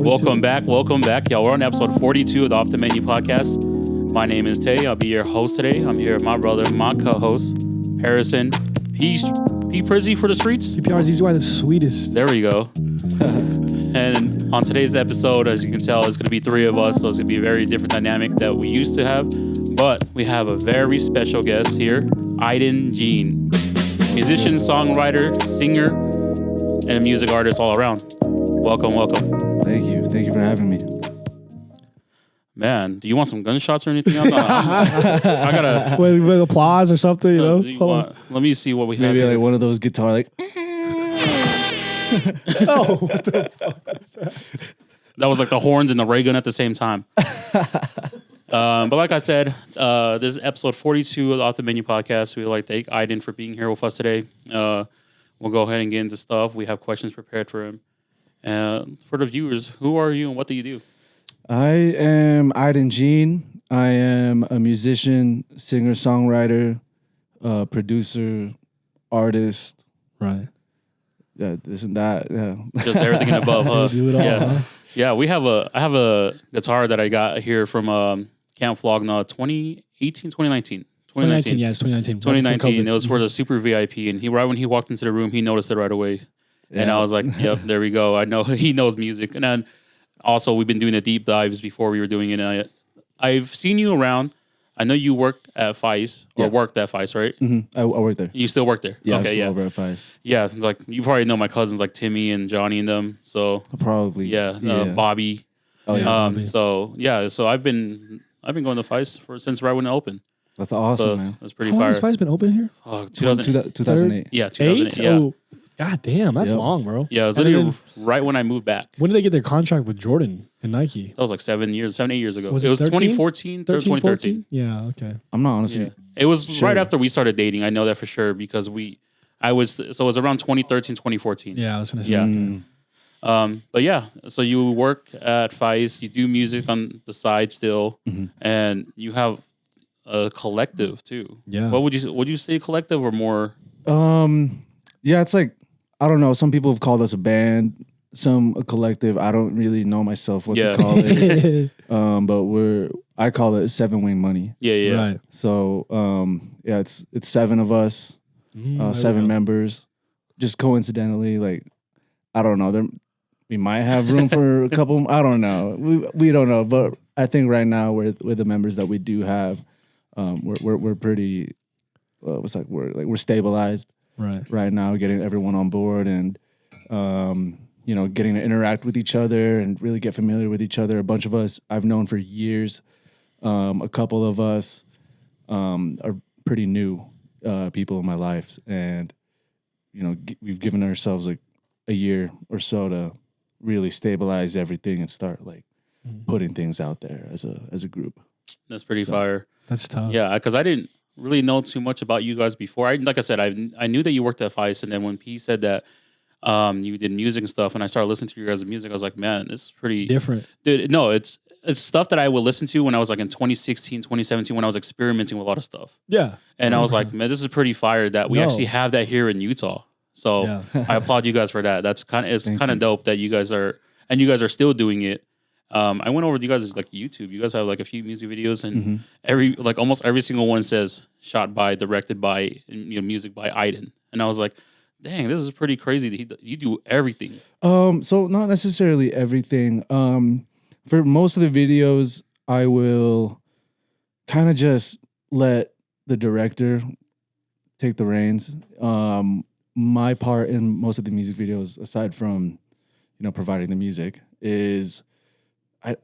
Welcome back, y'all. We're on episode 42 of the Off the Menu podcast. My name is Tay. I'll be your host today. I'm here with my brother, my co-host, Harrison. P. Prizzy for the streets. PRZY, the sweetest. There we go. And on today's episode, as you can tell, it's going to be three of us, so it's going to be a very different dynamic that we used to have. But we have a very special guest here, Idan Jene. Musician, songwriter, singer, and a music artist all around. Welcome. Thank you for having me. Man, do you want some gunshots or anything? I gotta with applause or something, you know. Let me see what we have. Maybe like one of those guitar like. Oh, what the fuck was that? That was like the horns and the ray gun at the same time. But like I said, this is episode 42 of the Off the Menu podcast. We'd like to thank Idan for being here with us today. We'll go ahead and get into stuff. We have questions prepared for him. For the viewers, who are you and what do you do? I am Idan Jene. I am a musician, singer, songwriter, producer, artist. Right. Yeah, this and that. Yeah. Just everything and above, huh? Do it all, Yeah. huh? Yeah, I have a guitar that I got here from Camp Flogna 2019. 2019, yeah, it's 2019. 2019. It was for the super VIP, and right when he walked into the room, he noticed it right away. And I was like, yep, there we go. I know he knows music. And then also we've been doing the deep dives before we were doing it. I've seen you around. I know you work at Feist or worked at Feist, right? Mm-hmm. I work there. You still work there? Yeah, okay, I'm still over at Feist. Yeah, like you probably know my cousins like Timmy and Johnny and them. So probably. Bobby. Oh yeah. Bobby. So I've been going to Feist since right when it opened. That's awesome, man. That's pretty How long fire. has Feist been open here? 2008. Yeah, 2008. Yeah. Oh, god damn, that's long, bro. Yeah, it was literally right when I moved back. When did they get their contract with Jordan and Nike? That was like 8 years ago. Was it it was 13? 2014 or 2013. Yeah, okay. I'm not honestly. Yeah. It was sure. right after we started dating. I know that for sure because it was around 2013, 2014. Yeah, I was gonna say. Yeah. But yeah, so you work at Feist, you do music on the side still, and you have a collective too. Yeah. What would you say collective or more? Yeah, it's like I don't know. Some people have called us a band, some a collective. I don't really know myself what to call it. But I call it 7-Wing Money. Yeah. Right. So it's 7 of us, 7 members. Just coincidentally, like I don't know. We might have room for a couple. I don't know. We don't know. But I think right now with the members that we do have, we're pretty. We're stabilized right now, getting everyone on board and getting to interact with each other and really get familiar with each other. A bunch of us I've known for years. A couple of us are pretty new people in my life, and we've given ourselves like a year or so to really stabilize everything and start like putting things out there as a group. That's pretty fire. That's tough. Yeah, because I didn't really know too much about you guys before. Like I said, I knew that you worked at Feist, and then when P said that you did music and stuff, and I started listening to your guys' music, I was like, man, this is pretty Different. Dude, no, it's stuff that I would listen to when I was like in 2016, 2017, when I was experimenting with a lot of stuff. Yeah. And I was like, man, this is pretty fire that we actually have that here in Utah. So I applaud you guys for that. That's kind of dope that you guys are still doing it. I went over to you guys' like YouTube. You guys have like a few music videos, and almost every single one says shot by, directed by, and, music by Idan. And I was like, dang, this is pretty crazy. You do everything. So not necessarily everything. For most of the videos, I will kind of just let the director take the reins. My part in most of the music videos, aside from providing the music, is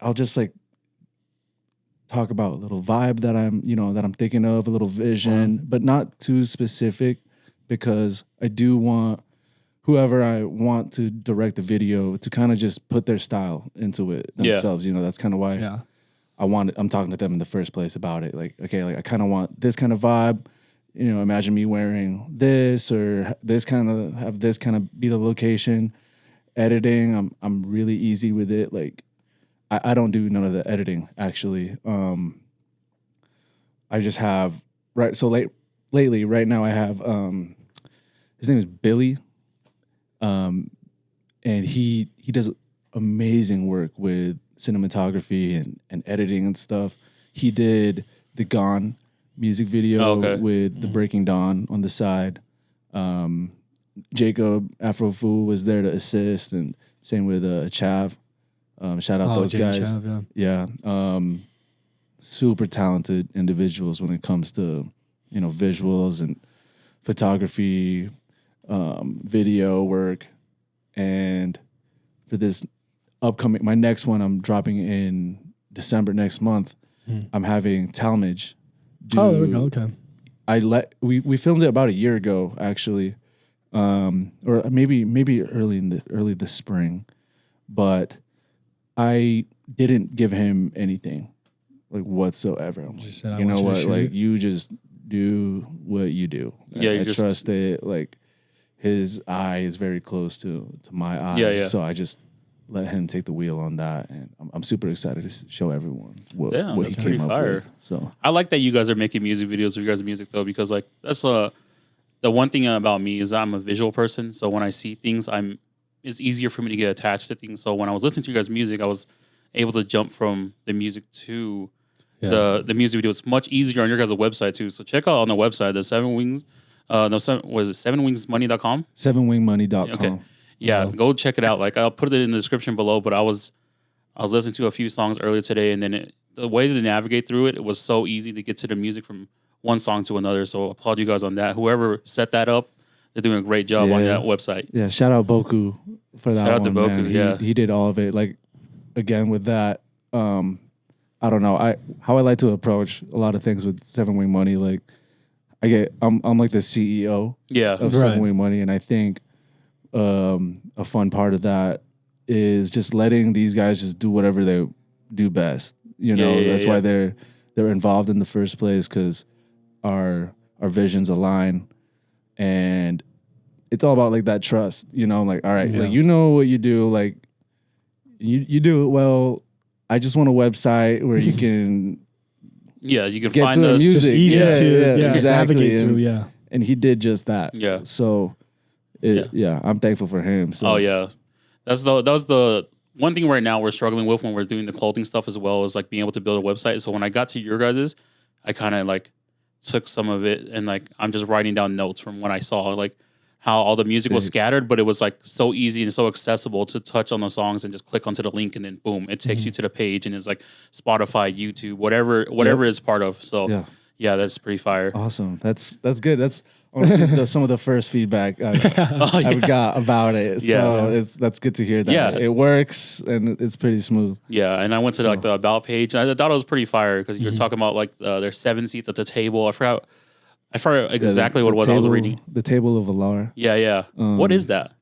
I'll just like talk about a little vibe that I'm thinking of, a little vision, but not too specific, because I do want whoever I want to direct the video to kind of just put their style into it themselves. That's kind of why I'm talking to them in the first place about it. Like, okay, like I kind of want this kind of vibe. Imagine me wearing this or this kind of have this kind of be the location. Editing, I'm really easy with it. Like, I don't do none of the editing actually. I just have lately right now I have his name is Billy, and he does amazing work with cinematography and editing and stuff. He did the Gone music video with the Breaking Dawn on the side. Jacob Afrofu was there to assist, and same with Chav. Shout out those guys. Chav, yeah. Super talented individuals when it comes to, you know, visuals and photography, video work. And for this upcoming, my next one I'm dropping in December next month. I'm having Talmadge. There we go. Okay. We filmed it about a year ago, actually, or maybe early this spring, but I didn't give him anything like whatsoever. I'm Just like, said, you know what? shoot Like it. you just do what you do. Yeah, I trust it. Like his eye is very close to my eye. Yeah. So I just let him take the wheel on that, and I'm super excited to show everyone what that's he pretty came up fire. with. So I like that you guys are making music videos of your guys' music though, because like that's the one thing about me is I'm a visual person. So when I see things, it's easier for me to get attached to things. So when I was listening to your guys' music, I was able to jump from the music to the music video. It's much easier on your guys' website too. So check out on the website the 7 Wings. Was it 7wingsmoney.com? 7wingmoney.com. Okay. Yeah, go check it out. Like I'll put it in the description below. But I was listening to a few songs earlier today, and then the way to navigate through it was so easy to get to the music from one song to another. So applaud you guys on that. Whoever set that up, they're doing a great job on that website. Yeah, shout out Boku for that. Shout out to Boku. Man. He did all of it. Like again with that, I don't know. How I like to approach a lot of things with 7 Wing Money. Like I'm like the CEO of 7 Wing Money, and I think a fun part of that is just letting these guys just do whatever they do best. You know, that's why they're involved in the first place, because our visions align, and it's all about like that trust. You know, like all right, like you know what you do, like you do it well. I just want a website where you can you can get find to us. Just music. easy to exactly. navigate through. And he did just that. Yeah. So I'm thankful for him. So. Oh yeah, that was the one thing right now we're struggling with when we're doing the clothing stuff as well, is like being able to build a website. So when I got to your guys's, I kind of like took some of it and like I'm just writing down notes from what I saw, like how all the music was scattered, but it was like so easy and so accessible to touch on the songs and just click onto the link and then boom, it takes you to the page, and it's like Spotify, YouTube, whatever it's part of. So yeah, that's pretty fire. Awesome. That's good. That's honestly some of the first feedback I've got about it. So that's good to hear that it works and it's pretty smooth. Yeah, and I went to like the about page. And I thought it was pretty fire because you were talking about like there's 7 seats at the table. I forgot exactly what it was. Table, I was reading the Table of Alar. Yeah. What is that?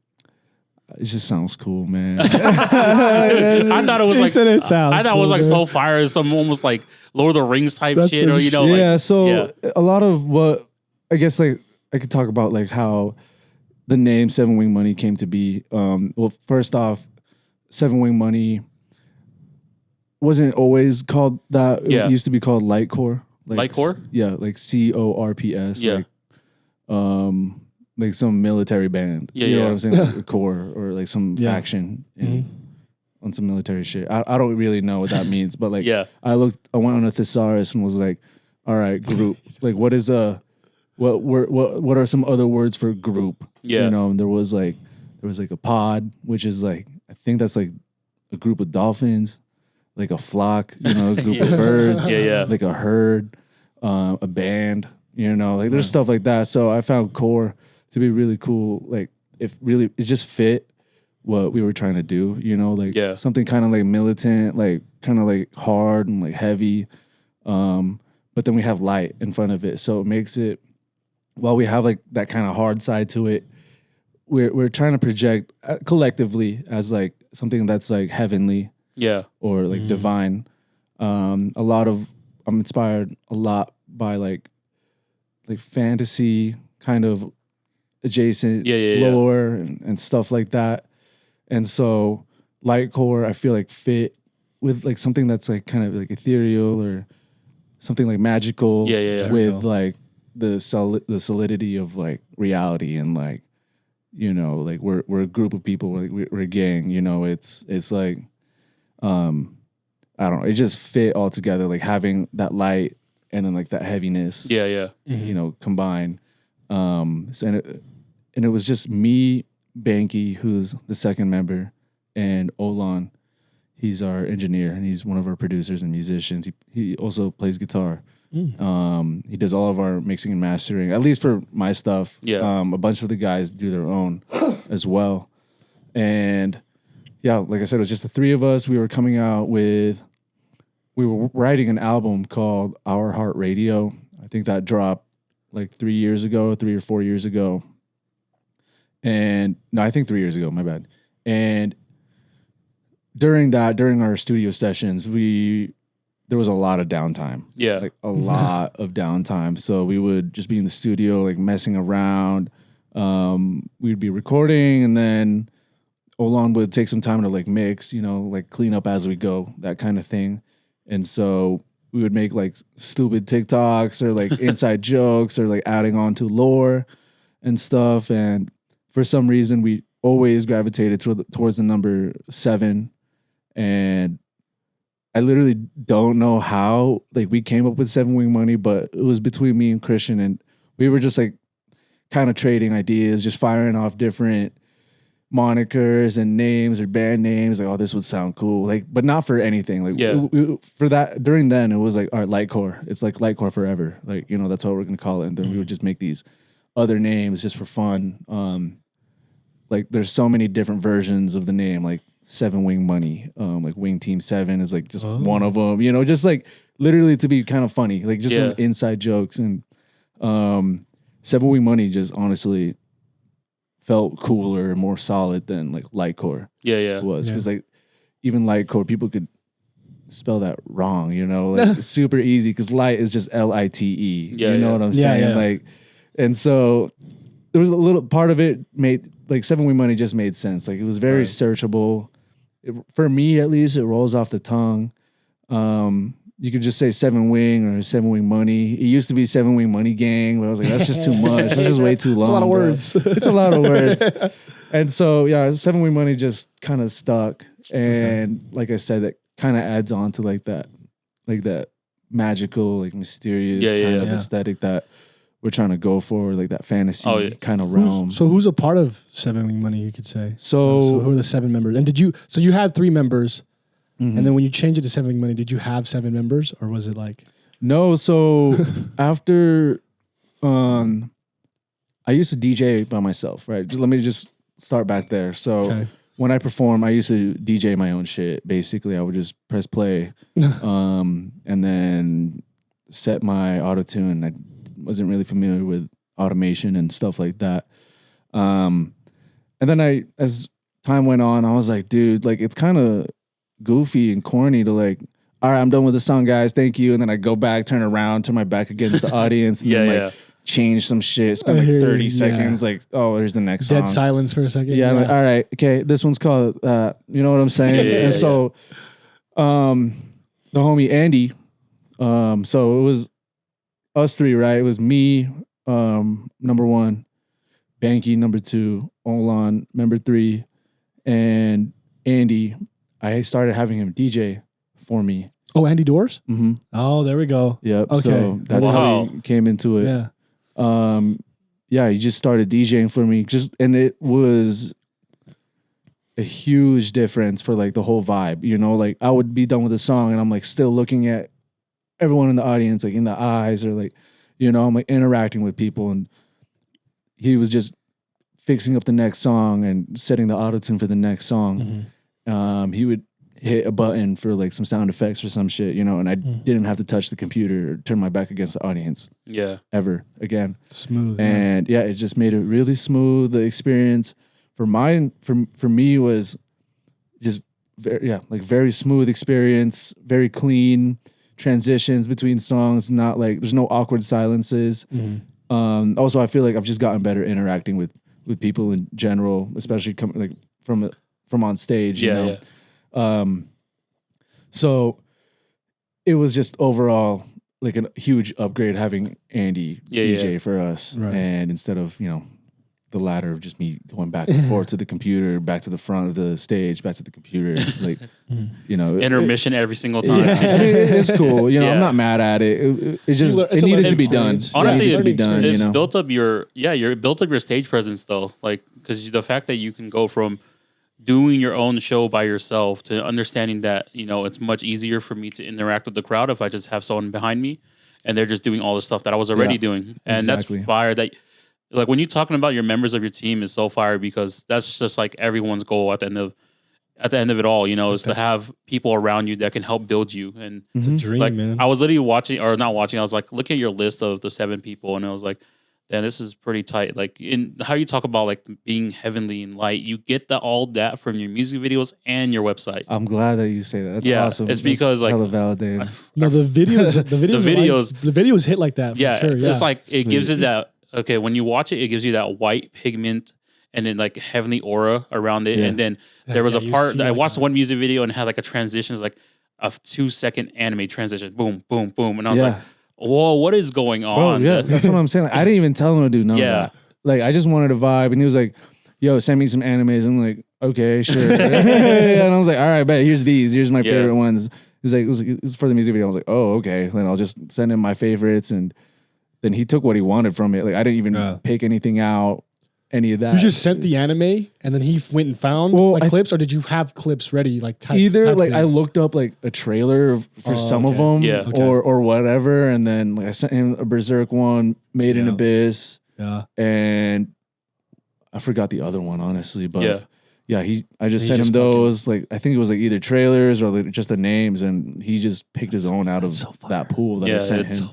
It just sounds cool, man. I thought it was like it sounds I thought cool, it was like man. so fire, some almost like Lord of the Rings type That's shit, or you know, a lot of what I guess like I could talk about like how the name 7 Wing Money came to be. Well, first off, 7 Wing Money wasn't always called that. It used to be called Lightcore. Lightcore? Yeah, like CORPS. Yeah. Like some military band. Yeah, you know what I'm saying? Like a corps or like some faction on some military shit. I don't really know what that means, but like I went on a thesaurus and was like, all right, group. Like what is what are some other words for group? Yeah. You know, and there was like a pod, which is like I think that's like a group of dolphins, like a flock, you know, a group of birds, like a herd, a band, you know, like there's stuff like that. So I found core to be really cool. Like it just fit what we were trying to do, you know, like something kind of like militant, like kind of like hard and like heavy. But then we have light in front of it. So it makes it, while we have like that kind of hard side to it, we're trying to project collectively as like something that's like heavenly. Yeah. Or like divine. I'm inspired a lot by like fantasy kind of adjacent lore and stuff like that. And so Lightcore I feel like fit with like something that's like kind of like ethereal or something like magical with like the solidity of like reality and like, you know, like we're a group of people, we're a gang, you know, it's like, I don't know, it just fit all together, like having that light and then like that heaviness, you know, combined. And it was just me, Banky, who's the second member, and Olan. He's our engineer and he's one of our producers and musicians. He also plays guitar. He does all of our mixing and mastering, at least for my stuff. A bunch of the guys do their own as well. And yeah, like I said, it was just the three of us. We were writing an album called Our Heart Radio. I think that dropped like 3 or 4 years ago. And no, I think 3 years ago, my bad. And during our studio sessions, there was a lot of downtime. Yeah. Like a lot of downtime. So we would just be in the studio, like messing around. We'd be recording and then Olan would take some time to like mix, you know, like clean up as we go, that kind of thing. And so we would make like stupid TikToks or like inside jokes or like adding on to lore and stuff. And for some reason, we always gravitated towards the number 7. And I literally don't know how like we came up with 7 Wing Money, but it was between me and Christian, and we were just like kind of trading ideas, just firing off different monikers and names or band names. Like, oh, this would sound cool, like, but not for anything. Like, for that during then, it was like, all right, Lightcore. It's like Lightcore forever. Like, you know, that's what we're gonna call it. And then we would just make these other names just for fun. Like, there's so many different versions of the name, like 7 Wing Money, like Wing Team 7 is like just one of them, you know, just like literally to be kind of funny, like just some inside jokes. And 7 Wing Money just honestly felt cooler and more solid than like Lightcore was, because like even Lightcore, people could spell that wrong, you know, like super easy, because light is just Lite. You know what I'm saying? Like, and so there was a little part of it made like 7 Wing Money just made sense. Like, it was very searchable. For me, at least, it rolls off the tongue. You could just say 7 Wing or 7 Wing Money. It used to be 7 Wing Money Gang, but I was like, that's just too much. That's just way too long. It's a lot of words. It's a lot of words. And so, yeah, 7 Wing Money just kind of stuck. And like I said, that kind of adds on to like that magical, like mysterious kind of aesthetic that we're trying to go for, like that fantasy kind of realm. So who's a part of 7 Wing Money, you could say? So who are the 7 members? And you had 3 members, and then when you changed it to 7 Wing Money, did you have 7 members, or was it like? No, so after, I used to DJ by myself, right? Let me just start back there. So when I perform, I used to DJ my own shit. Basically, I would just press play, and then set my auto-tune. I wasn't really familiar with automation and stuff like that. And then as time went on, I was like, dude, like, it's kind of goofy and corny to like, all right, I'm done with the song, guys. Thank you. And then I go back, turn around, turn my back against the audience, and then change some shit, spend like 30 seconds, like, oh, here's the next song. Dead silence for a second. Yeah, like, all right, okay, this one's called, you know what I'm saying? So, the homie Andy, so it was us 3, right? It was me, number 1, Banky, number 2, Olan, number 3, and Andy. I started having him DJ for me. Oh, Andy Doors? Mm-hmm. Oh, there we go. Yep. Okay. So that's how we came into it. Yeah. He just started DJing for me. And it was a huge difference for like the whole vibe. You know, like I would be done with the song and I'm like still looking at everyone in the audience, like in the eyes, or like, you know, I'm like interacting with people, and he was just fixing up the next song and setting the auto-tune for the next song. He would hit a button for like some sound effects or some shit, you know, and I didn't have to touch the computer or turn my back against the audience. Ever again. Smooth. And it just made it really smooth. The experience for me was just very smooth experience, very clean transitions between songs, not like there's no awkward silences. Also, I feel like I've just gotten better interacting with people in general, especially coming like from on stage, you know. So it was just overall like a huge upgrade having Andy DJ for us, and instead of, you know, the ladder of just me going back and forth to the computer, back to the front of the stage, back to the computer, like you know, intermission every single time. Yeah, I mean, it's cool. You know, Yeah. I'm not mad at it. It just It's it a needed to be experience. done. Honestly, it needed to be done. You it's know, built up your built up your stage presence though, like because the fact that you can go from doing your own show by yourself to understanding that you know it's much easier for me to interact with the crowd if I just have someone behind me and they're just doing all the stuff that I was already Yeah, doing, and exactly. that's fire. That like when you're talking about your members of your team is so fire because that's just like everyone's goal at the end of it all, you know, is to have people around you that can help build you. And It's a dream, like man. I was literally watching or not watching, I was like looking at your list of the 7 people and I was like, damn, this is pretty tight. Like in how you talk about like being heavenly and light, you get all that from your music videos and your website. I'm glad that you say that. That's Yeah, awesome. it's because, like, hella validating. No, the videos hit like that. For Yeah, sure, yeah. it's like it Sweet. gives it that. Okay, when you watch it, it gives you that white pigment and then like heavenly aura around it. Yeah. And then there was a you part see that I like watched that. one music video and it had like a transition, it's like a 2-second anime transition, boom, boom, boom, and I was like, whoa, what is going Bro, on? yeah, that's what I'm saying. Like, I didn't even tell him to do none Yeah. of that. Like, I just wanted a vibe, and he was like, "Yo, send me some animes." I'm like, "Okay, sure." And I was like, "All right, bet. Here's these. Here's my favorite ones." He's like, "It's for the music video." I was like, "Oh, okay." Then I'll just send him my favorites, and then he took what he wanted from it. Like, I didn't even pick anything out, any of that. You just sent the anime, and then he went and found clips, or did you have clips ready? Like either like I looked up like a trailer for some of them, Yeah. Okay. or whatever, and then like I sent him a Berserk one, Made in Yeah. Abyss, yeah. and I forgot the other one honestly, but Yeah. I just He sent just him those. Like I think it was like either trailers or like just the names, and he just picked his own out of that pool that I sent him.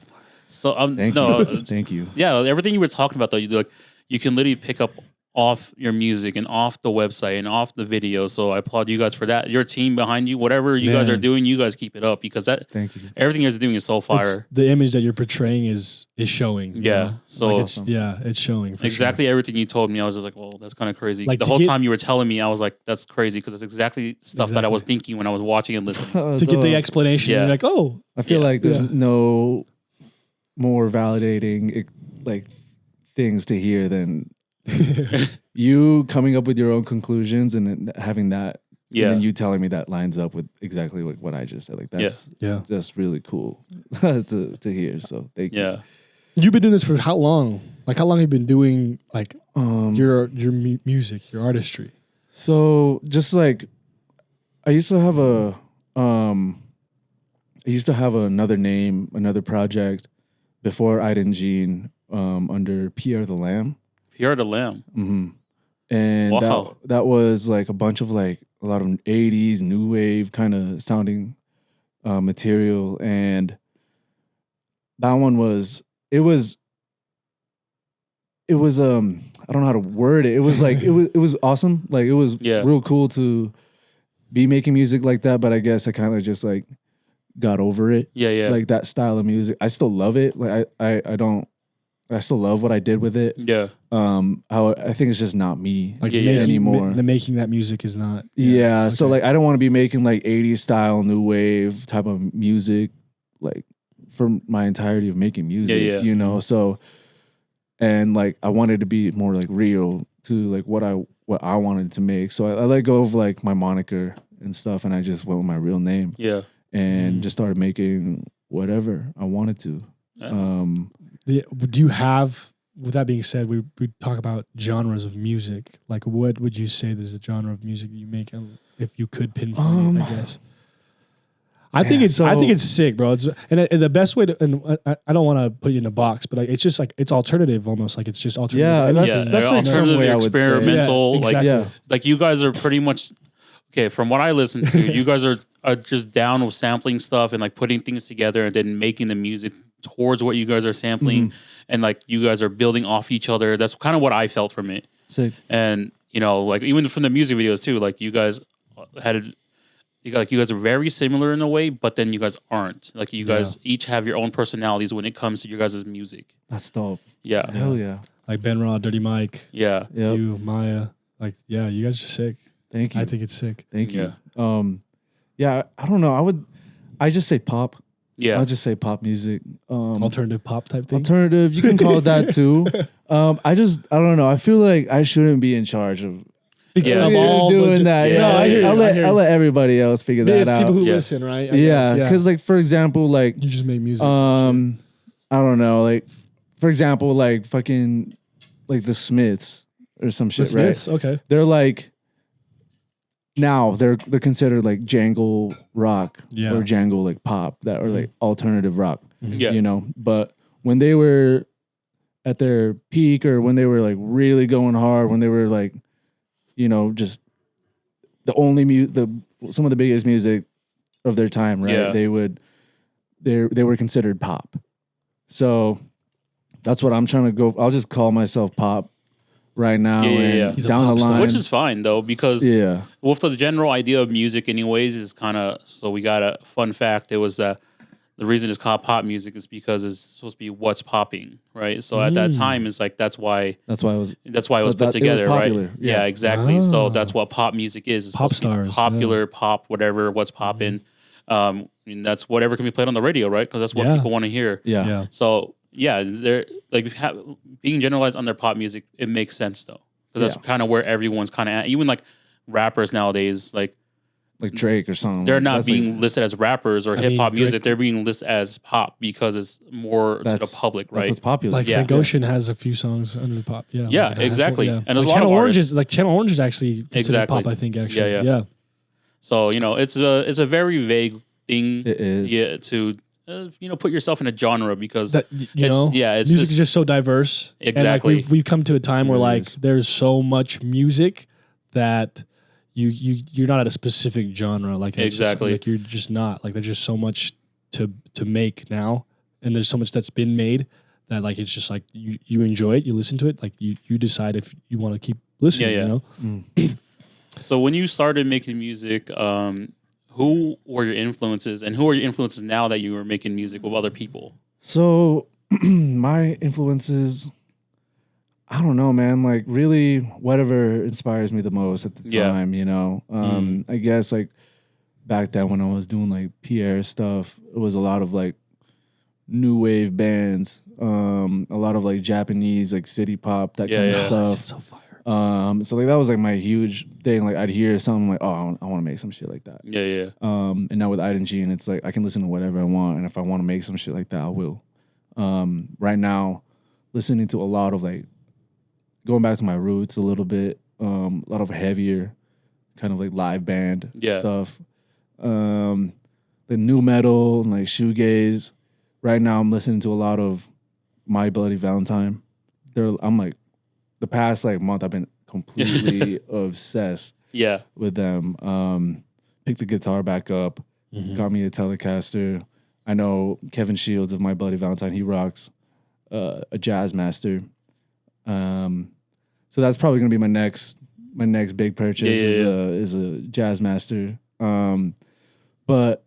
So Thank no, you, thank you. yeah, everything you were talking about though, you can literally pick up off your music and off the website and off the video. So I applaud you guys for that. Your team behind you, whatever you guys are Man. doing, you guys keep it up because Thank you. everything you're doing is so It's fire. the image that you're portraying is showing. you Yeah, know? so- Like it's showing. For Exactly everything you told me, I was just like, well, that's kind of crazy. Like, the to whole get- time you were telling me, I was like, that's crazy because it's exactly stuff that I was thinking when I was watching and listening. Sure. To get the explanation, Yeah. you're like, oh, I feel Yeah. like there's Yeah. no more validating like things to hear than you coming up with your own conclusions and then having that, Yeah. and then you telling me that lines up with exactly what I just said. Like that's yeah. just really cool to hear. So thank you. Yeah. You've been doing this for how long? Like how long have you been doing like Um, your music, your artistry? So just like I used to have another name, another project before Idan Jene, under Pierre the Lamb. Pierre the Lamb. Mm-hmm. And Wow. that was like a bunch of like a lot of 80s new wave kind of sounding material, and that one was I don't know how to word it. It was like it was awesome. Like it was real cool to be making music like that, but I guess I kind of just like got over it. Yeah. Like that style of music. I still love it. Like I still love what I did with it. Yeah. How I think it's just not me Like anymore. making that music is not. Yeah. So okay. like I don't want to be making like 80s style new wave type of music like for my entirety of making music. Yeah. You know, so and like I wanted to be more like real to like what I wanted to make. So I let go of like my moniker and stuff, and I just went with my real name. Yeah. And just started making whatever I wanted to. Yeah. Do you have? With that being said, we talk about genres of music. Like, what would you say is the genre of music that you make? If you could pinpoint it, I guess. I think it's sick, bro. And the best way to, and I don't want to put you in a box, but like, it's just like it's alternative almost. Like it's just alternative. Yeah, anything. that's like some alternative, way I would say. experimental. Yeah, exactly. Yeah. Like you guys are pretty much okay. From what I listen to, you guys are just down with sampling stuff and like putting things together and then making the music towards what you guys are sampling, and like you guys are building off each other. That's kind of what I felt from it. Sick. And you know, like even from the music videos too, like you guys you guys are very similar in a way, but then you guys aren't. Like you guys each have your own personalities when it comes to your guys' music. That's dope. Yeah. Hell yeah. Like Ben Raw, Dirty Mike, Yeah. Yep. you, Maya. Like, yeah, you guys are sick. Thank you. I think it's sick. Thank you. Yeah. Yeah, I don't know. I just say pop. Yeah. I'll just say pop music. Alternative pop type thing. Alternative. You can call it that too. I don't know. I feel like I shouldn't be in charge of all doing that. Yeah, I'll let everybody else figure that it's out. people who listen, right? I Yeah, guess, because like for example, like you just make music. I don't know, like for example, like fucking like the Smiths or some shit, the Smiths, right? okay. They're like now they're considered like jangle rock or jangle like pop that or like alternative rock, you know. But when they were at their peak or when they were like really going hard, when they were like, you know, just the only some of the biggest music of their time, right? Yeah. They were considered pop. So that's what I'm trying to go. I'll just call myself pop right now. He's down the line, which is fine though, because with the general idea of music, anyways, is kind of so. We got a fun fact. It was the reason it's called pop music is because it's supposed to be what's popping, right? So at that time, it's like that's why it was put together, right? Yeah, exactly. So that's what pop music is. It's Pop supposed to be stars, popular, pop, whatever, what's popping. I mean, that's whatever can be played on the radio, right? Because that's what people want to hear. Yeah. So they're like being generalized on their pop music. It makes sense though, because that's kind of where everyone's kind of at. Even like rappers nowadays, like Drake or something. They're not being listed as rappers or hip hop music. They're being listed as pop because it's more to the public, right? That's what's popular. Like Frank Ocean has a few songs under the pop. Yeah. Yeah, exactly. And there's like a lot of artists. Channel Orange is actually considered pop, I think, actually. Yeah. So, it's a very vague thing. It is. Yeah, to put yourself in a genre because it's music is just so diverse. Exactly. And like we've come to a time where like there's so much music that you're not at a specific genre. Like exactly. Like you're just not. Like there's just so much to make now, and there's so much that's been made that like it's just like you enjoy it, you listen to it, like you decide if you want to keep listening. You know. So when you started making music, who were your influences, and who are your influences now that you are making music with other people? So my influences, I don't know, man. Like really, whatever inspires me the most at the time, you know. I guess like back then when I was doing like Pierre stuff, it was a lot of like new wave bands, a lot of like Japanese like city pop, that kind of stuff. It's so fire. So like that was like my huge thing. Like I'd hear something like, oh, I want to make some shit like that. Yeah. And now with Idan Gene, it's like I can listen to whatever I want, and if I want to make some shit like that, I will. Right now, listening to a lot of like going back to my roots a little bit, a lot of heavier kind of like live band stuff. The new metal and like shoegaze. Right now I'm listening to a lot of My Bloody Valentine. I'm like the past like month I've been completely obsessed with them. Picked the guitar back up, got me a Telecaster. I know Kevin Shields of My Bloody Valentine, he rocks a Jazz Master. So that's probably gonna be my next big purchase is a Jazz Master. But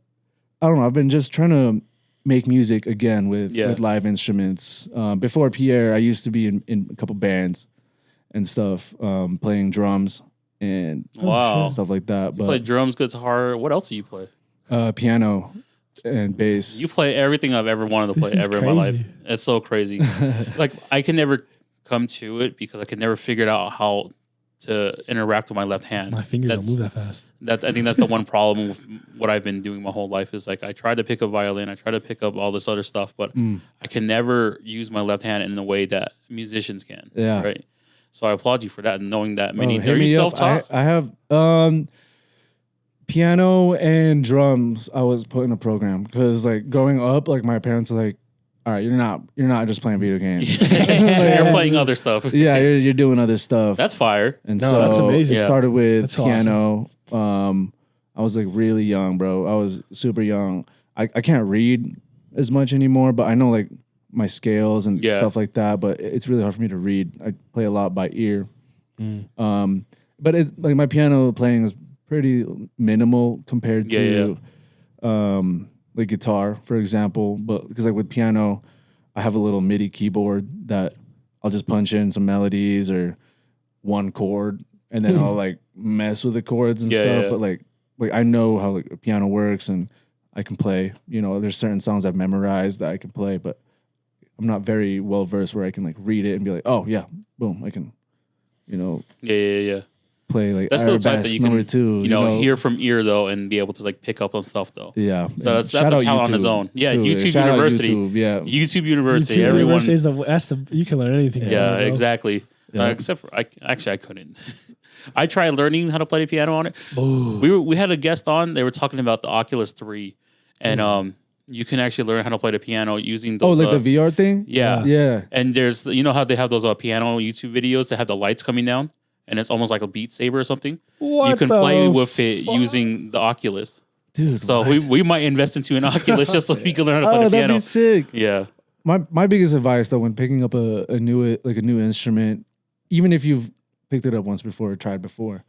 I don't know. I've been just trying to make music again with live instruments. Before Pierre, I used to be in a couple bands and stuff, playing drums and stuff like that. You play drums, guitar. What else do you play? Piano and bass. You play everything I've ever wanted to play ever in my life. It's so crazy. Like I can never come to it because I can never figure out how to interact with my left hand. My fingers don't move that fast. I think that's the one problem with what I've been doing my whole life is like I try to pick up violin, I try to pick up all this other stuff, but I can never use my left hand in the way that musicians can. Yeah. Right. So I applaud you for that and knowing that many. Are you self-taught? I have piano and drums. I was put in a program because like growing up, like my parents are like, all right, you're not just playing video games. You're playing other stuff. Yeah, you're doing other stuff. That's fire. And so that's amazing. It started with piano. Awesome. I was like really young, bro. I was super young. I can't read as much anymore, but I know like my scales and stuff like that. But it's really hard for me to read. I play a lot by ear. But it's like my piano playing is pretty minimal compared to like guitar, for example. But because like with piano, I have a little MIDI keyboard that I'll just punch in some melodies or one chord, and then I'll like mess with the chords and stuff. But like I know how like a piano works, and I can play. You know, there's certain songs I've memorized that I can play, but I'm not very well versed where I can like read it and be like, oh yeah, boom, I can, you know, Yeah. play like That's the type that you number can, two, you know, hear from ear though, and be able to like pick up on stuff though. Yeah. So that's a talent on its own. Yeah, too. YouTube Shout out University. YouTube, yeah. YouTube University. YouTube Everyone. University is you can learn anything. Yeah, bro. exactly. Yeah. Except for I couldn't. I tried learning how to play the piano on it. Ooh. We had a guest on. They were talking about the Oculus 3, and you can actually learn how to play the piano using those. Oh, like the VR thing? Yeah. Yeah. And there's, you know how they have those piano YouTube videos that have the lights coming down, and it's almost like a Beat Saber or something. What you can the play with it fuck? using the Oculus. Dude. So what? we might invest into an Oculus just so we can learn how to play the that'd piano. be sick. Yeah. My biggest advice though, when picking up a new instrument, even if you've picked it up once before or tried before,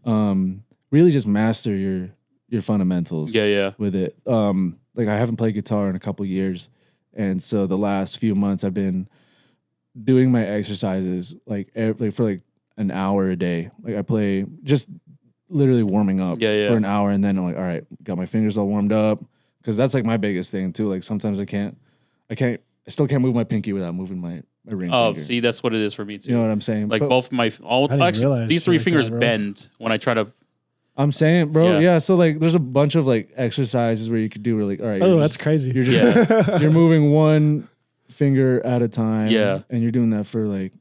really just master your fundamentals. Yeah. With it. Like I haven't played guitar in a couple years, and so the last few months I've been doing my exercises like for like an hour a day. Like I play just literally warming up Yeah. for an hour, and then I'm like, all right, got my fingers all warmed up, because that's like my biggest thing too. Like sometimes I still can't move my pinky without moving my ring finger. See, that's what it is for me too. You know what I'm saying? Like But both my realize these shit three like fingers that, bro. bend when I try to. I'm saying, bro, Yeah. yeah. So like, there's a bunch of like exercises where you could do where like, all right, Oh, you're that's just- crazy. you're just you're moving one finger at a time. Yeah. And you're doing that for like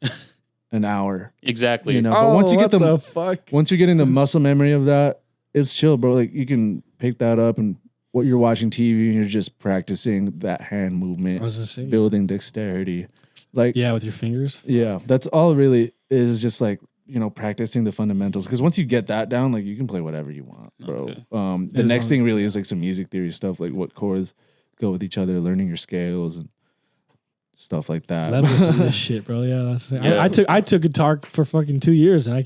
an hour. Exactly. You know, but once you get what the fuck? once you're getting the muscle memory of that, it's chill, bro. Like you can pick that up and what you're watching TV and you're just practicing that hand movement, I was gonna say, building dexterity. Like, yeah, with your fingers. yeah, that's all it really is, just like, you know, practicing the fundamentals. Because once you get that down, like you can play whatever you want, bro. Okay. The next thing really is like some music theory stuff, like what chords go with each other, learning your scales and stuff like that. Levels of this shit, bro. Yeah, that's. Yeah. I took guitar for fucking 2 years, and I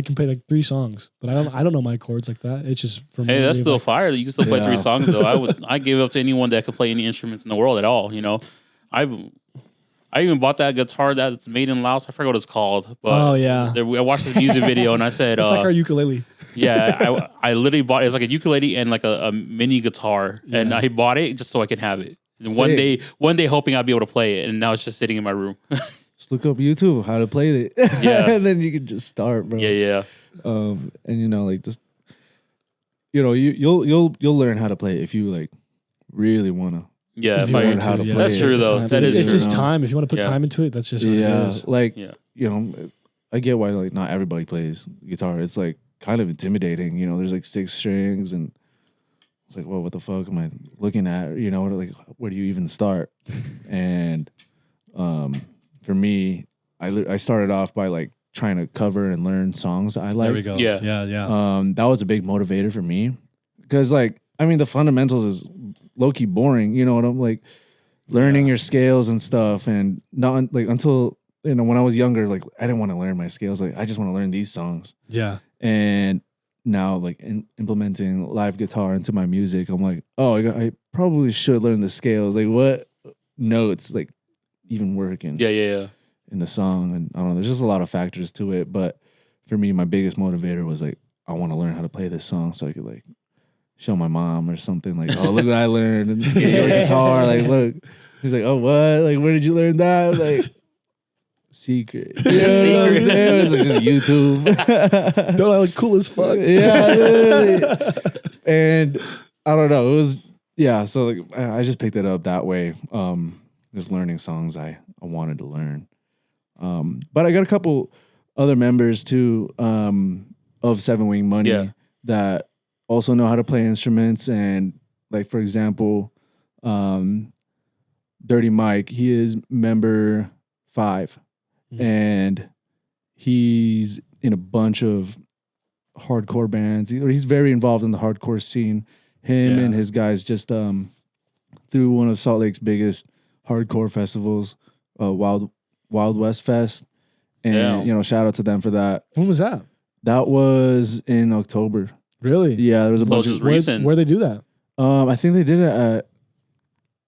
can play like 3 songs, but I don't know my chords like that. It's just for me. Hey, that's still like, fire. You can still play Yeah. 3 songs though. I give it up to anyone that could play any instruments in the world at all. You know, I even bought that guitar that's made in Laos. I forgot what it's called. But Oh, yeah. I watched this music video and I said, it's like our ukulele. yeah, I literally bought it's like a ukulele and like a mini guitar, and Yeah. I bought it just so I could have it. And Sick. one day hoping I'd be able to play it, and now it's just sitting in my room. Just look up YouTube how to play it. Yeah. And then you can just start, bro. yeah. And you know, like just, you know, you'll learn how to play it if you like really wanna. Yeah, If if you I, learn how to play that's it. true though. Time. That is It's true. just time. If you want to put Yeah. time into it, that's just what it Yeah, is. like, Yeah. you know, I get why like not everybody plays guitar. It's like kind of intimidating. You know, there's like 6 strings, and it's like, well, what the fuck am I looking at? You know, like where do you even start? And for me, I started off by like trying to cover and learn songs I like. There we go. Yeah. Yeah. That was a big motivator for me, because like, I mean, the fundamentals is low key boring. You know what I'm like, learning your scales and stuff, and not like until, you know, when I was younger, like I didn't want to learn my scales. Like I just want to learn these songs. Yeah. And now like implementing live guitar into my music, I'm like, oh, I probably should learn the scales. Like what notes like even working Yeah. in the song. And I don't know, there's just a lot of factors to it. But for me, my biggest motivator was like, I want to learn how to play this song so I could like show my mom or something, like, oh, look what I learned, and get your guitar. Like, look. He's like, oh, what? Like, where did you learn that? Like, secret. You know what I'm Secret. saying? It was like just YouTube. Don't I look cool as fuck? Yeah, literally. And I don't know. It was, yeah. So like, I just picked it up that way. Just learning songs I wanted to learn. But I got a couple other members too, of Seven Wing Money, Yeah. that also know how to play instruments. And like, for example, Dirty Mike, he is member 5, Mhm. and he's in a bunch of hardcore bands. He's very involved in the hardcore scene. Him Yeah. and his guys just through one of Salt Lake's biggest hardcore festivals, Wild West Fest, and Damn. you know, shout out to them for that. When was that? That was in October. Really? Yeah, there was a So bunch just of. recent. Where they do that? I think they did it at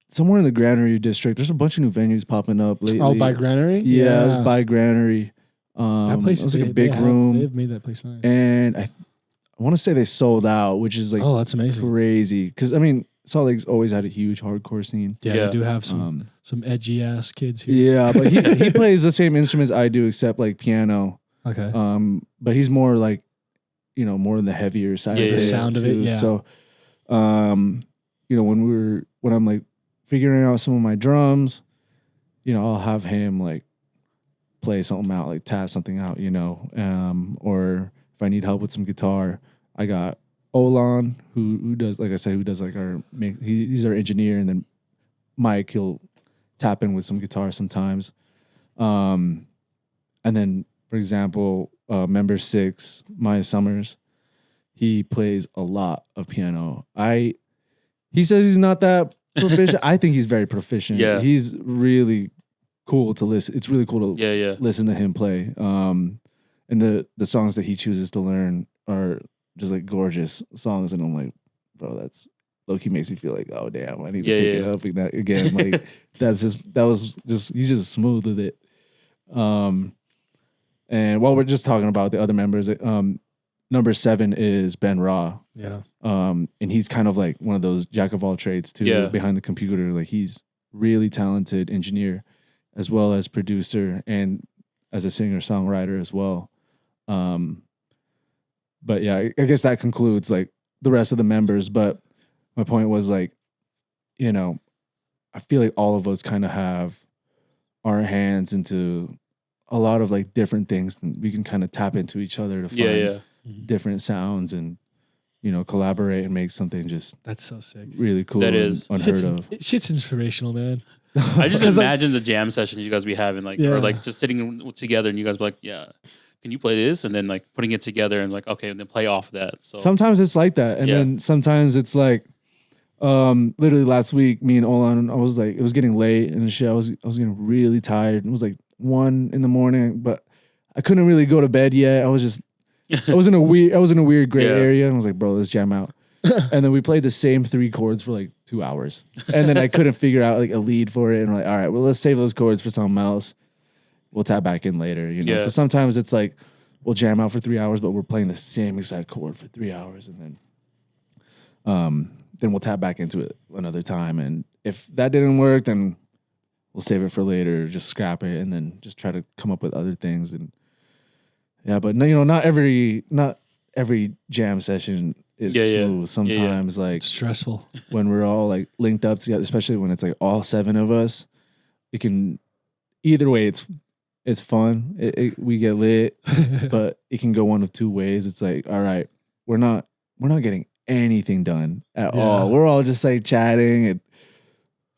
somewhere in the Granary district. There's a bunch of new venues popping up lately. Oh, by Granary? Yeah, it was by Granary. That place it was like a big room, They've made that place nice. and I want to say they sold out, which is like Oh, that's amazing. crazy. Because I mean, Salt Lake's always had a huge hardcore scene. Yeah, Yeah. they do have some edgy ass kids here. Yeah, but he plays the same instruments I do, except like piano. Okay. But he's more like, more on the heavier side Yeah, of yeah, it. yeah. Sound of it, yeah. So, when I'm like figuring out some of my drums, I'll have him like play something out, like tap something out, or if I need help with some guitar, I got Olan who does, like I said, who does like he's our engineer, and then Mike, he'll tap in with some guitar sometimes. And then, for example, member 6, Maya Summers, he plays a lot of piano. He says he's not that proficient. I think he's very proficient. Yeah. He's really cool to listen. It's really cool to Yeah. listen to him play. And the songs that he chooses to learn are just like gorgeous songs. And I'm like, bro, that's low-key makes me feel like, oh damn, I need to pick it up again. Like he's just smooth with it. And while we're just talking about the other members, number 7 is Ben Ra. Yeah. And he's kind of like one of those jack of all trades too, Yeah. behind the computer. Like he's really talented engineer as well as producer and as a singer-songwriter as well. But yeah, I guess that concludes like the rest of the members. But my point was like, I feel like all of us kind of have our hands into a lot of like different things, and we can kind of tap into each other to find different sounds and, collaborate and make something just That's so sick. really cool. That and is. unheard of. Shit's inspirational, man. I just Because, like- imagine the jam sessions you guys be having, like, Yeah. or like just sitting together and you guys be like, yeah, can you play this? And then like putting it together and like, okay, and then play off of that. So Sometimes it's like that. And Yeah. then sometimes it's like, literally last week, me and Olan, I was like, it was getting late and shit. I was getting really tired. It was like 1 a.m, but I couldn't really go to bed yet. I was in a weird gray Yeah. area. And I was like, bro, let's jam out. And then we played the same 3 chords for like 2 hours. And then I couldn't figure out like a lead for it. And I'm like, all right, well, let's save those chords for something else. We'll tap back in later, Yeah. So sometimes it's like we'll jam out for 3 hours, but we're playing the same exact chord for 3 hours, and then we'll tap back into it another time. And if that didn't work, then we'll save it for later, just scrap it, and then just try to come up with other things. And yeah, but not every jam session is smooth. Sometimes like It's stressful. when we're all like linked up together, especially when it's like all 7 of us, it can either way. It's fun. We get lit, but it can go one of 2 ways. It's like, all right, we're not getting anything done at all. We're all just like chatting and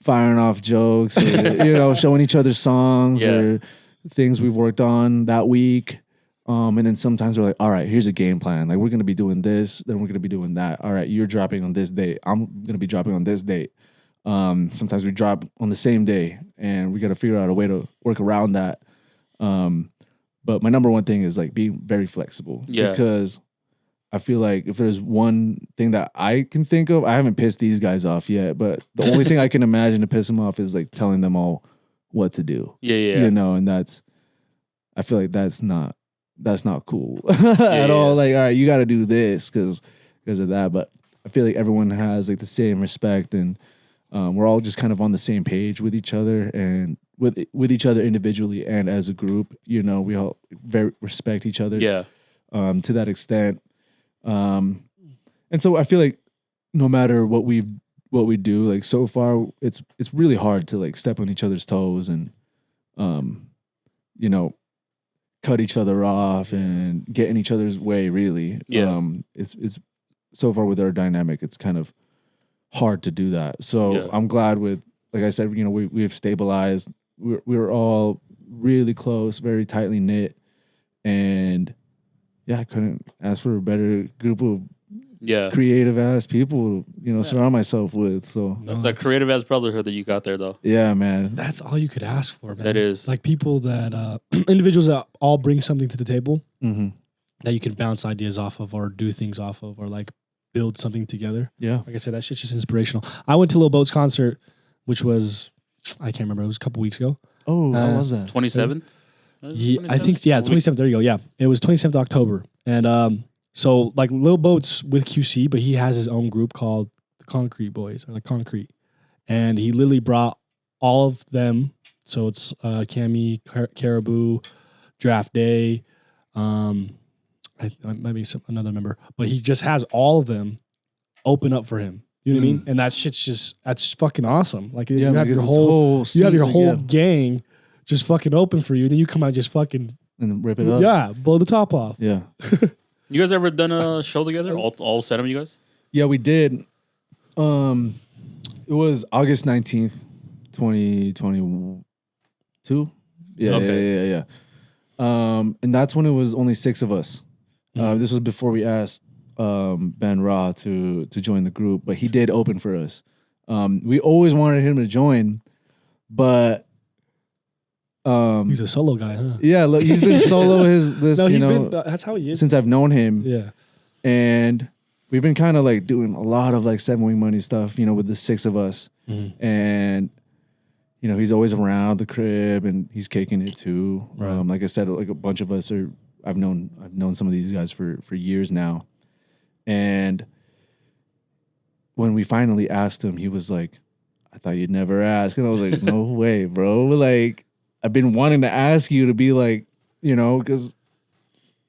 firing off jokes, or, showing each other songs or things we've worked on that week. And then sometimes we're like, all right, here's a game plan. Like, we're going to be doing this, then we're going to be doing that. All right, you're dropping on this date. I'm going to be dropping on this date. Sometimes we drop on the same day, and we got to figure out a way to work around that. But my number one thing is like being very flexible. Yeah. Because I feel like if there's one thing that I can think of, I haven't pissed these guys off yet, but the only thing I can imagine to piss them off is like telling them all what to do. Yeah. And I feel like that's not cool at all. Like, all right, you got to do this because of that. But I feel like everyone has like the same respect, and we're all just kind of on the same page with each other and with each other individually and as a group. We all very respect each other. Yeah. To that extent. And so I feel like no matter what we do, like so far, it's really hard to like step on each other's toes and, cut each other off and get in each other's way. Really, it's so far with our dynamic, it's kind of hard to do that. So I'm glad with, like I said, we've stabilized. We're all really close, very tightly knit, and I couldn't ask for a better group of creative ass people, surround myself with. So That's that creative ass brotherhood that you got there, though. yeah, man. That's all you could ask for, man. That is. Like people that, individuals that all bring something to the table Mm-hmm. that you can bounce ideas off of or do things off of or like build something together. Yeah. Like I said, that shit's just inspirational. I went to Lil Boat's concert, which was, I can't remember, it was a couple weeks ago. Oh, how was that? 27th? Yeah, I think, 27th. There you go. Yeah. It was 27th October. And so like Lil Boat's with QC, but he has his own group called Concrete Boys or the Concrete, and he literally brought all of them. So it's Cammy, Caribou, Draft Day, maybe another member, but he just has all of them open up for him. You know what I mean? And that shit's that's fucking awesome. Like you have your whole gang just fucking open for you, then you come out just fucking and rip it up. Yeah, blow the top off. Yeah. You guys ever done a show together? All 7 of you guys? Yeah, we did. It was August 19th, 2022. Yeah, okay. Yeah. And that's when it was only 6 of us. This was before we asked Ben Ra to join the group, but he did open for us. We always wanted him to join, but he's a solo guy, huh? Yeah, look, he's been solo that's how he is since I've known him. Yeah, and we've been kind of like doing a lot of like 7 Wing Money stuff, with the 6 of us, and he's always around the crib and he's kicking it too. Right. Like I said, like a bunch of us are. I've known some of these guys for years now. And when we finally asked him, he was like, I thought you'd never ask. And I was like, no way, bro. Like, I've been wanting to ask you to be like, because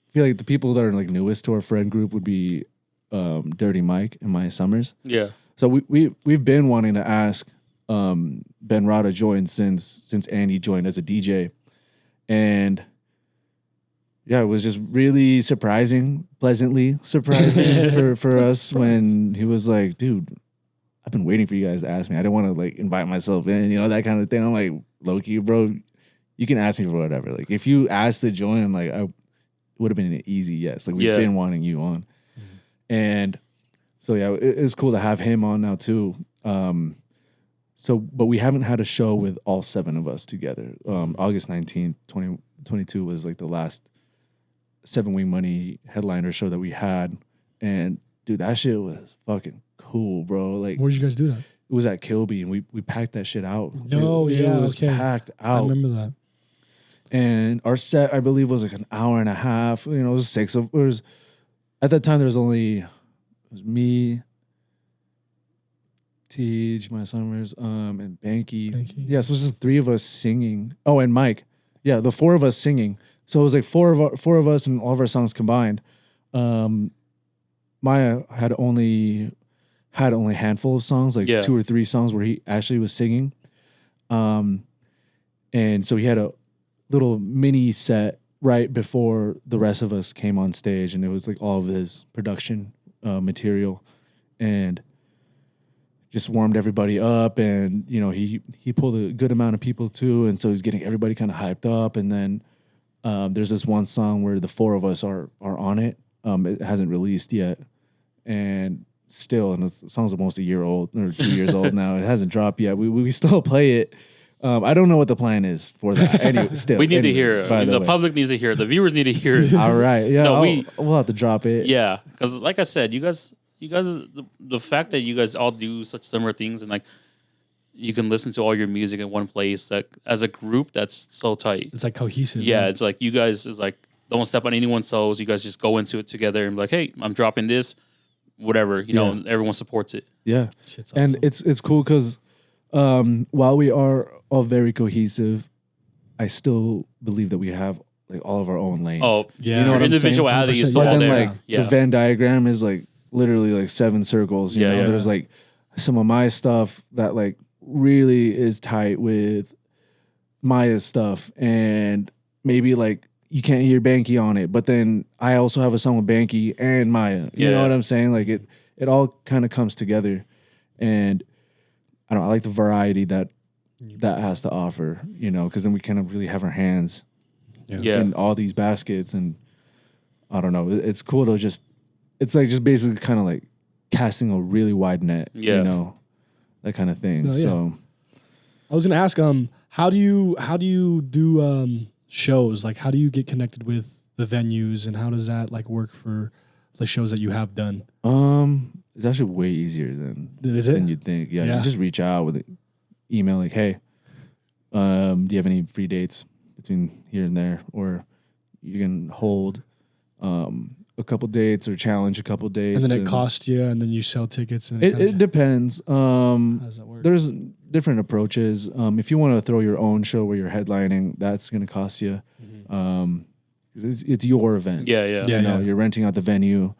I feel like the people that are like newest to our friend group would be Dirty Mike and Maya Summers. Yeah. So we've been wanting to ask Ben Ra to join since Andy joined as a DJ. And yeah, it was just really pleasantly surprising for us when he was like, dude, I've been waiting for you guys to ask me. I didn't want to like invite myself in, that kind of thing. I'm like, low-key, bro, you can ask me for whatever. Like if you asked to join, I'm like, it would have been an easy yes. Like we've been wanting you on. And so yeah, it's cool to have him on now too. But we haven't had a show with all 7 of us together. August 19th, 2022 was like the last 7 Wing Money headliner show that we had. And dude, that shit was fucking cool, bro. Like, where'd you guys do that? It was at Kilby, and we packed that shit out. No, it was packed out. I remember that. And our set, I believe, was like an hour and a half. It was 6 of us. At that time, there was me, Tej, Maya Summers, and Banky. Yeah, so it was the 3 of us singing. Oh, and Mike. Yeah, the 4 of us singing. So it was like four of us and all of our songs combined. Maya had only a handful of songs, like 2 or 3 songs where he actually was singing. And so he had a little mini set right before the rest of us came on stage, and it was like all of his production material, and just warmed everybody up. And he pulled a good amount of people too, and so he's getting everybody kind of hyped up. And then there's this one song where the 4 of us are on it. It hasn't released yet, and the song's almost a year old or 2 years old now. It hasn't dropped yet. We still play it. I don't know what the plan is for that. Anyway, still, we need to hear it. The public needs to hear it. The viewers need to hear it. All right, yeah. No, we'll have to drop it. Yeah, because like I said, you guys, the fact that you guys all do such similar things, and like you can listen to all your music in one place, that as a group, that's so tight. It's like cohesive. Yeah, it's like you guys is like don't step on anyone's toes. You guys just go into it together and be like, hey, I'm dropping this, whatever. Everyone supports it. Yeah, shit's awesome. And it's cool because while we are all very cohesive, I still believe that we have like all of our own lanes. Oh, yeah. Our individuality is all then, there. Like the Venn diagram is like literally like 7 circles. You know, there's like some of my stuff that like really is tight with Maya's stuff, and maybe like you can't hear Banky on it, but then I also have a song with Banky and Maya. You know what I'm saying? Like it all kind of comes together, and I like the variety that has to offer, because then we kind of really have our hands in all these baskets, and I don't know, it's cool to it's like just basically kind of like casting a really wide net, that kind of thing. So I was gonna ask, how do you do shows? Like, how do you get connected with the venues, and how does that like work for the shows that you have done? It's actually way easier than you'd think. Yeah, you just reach out with an email like, hey, do you have any free dates between here and there, or you can hold a couple dates or challenge a couple dates. And then it costs you, and then you sell tickets. And it depends. how does that work? There's different approaches. If you want to throw your own show where you're headlining, that's going to cost you. It's your event. Yeah. You're renting out the venue.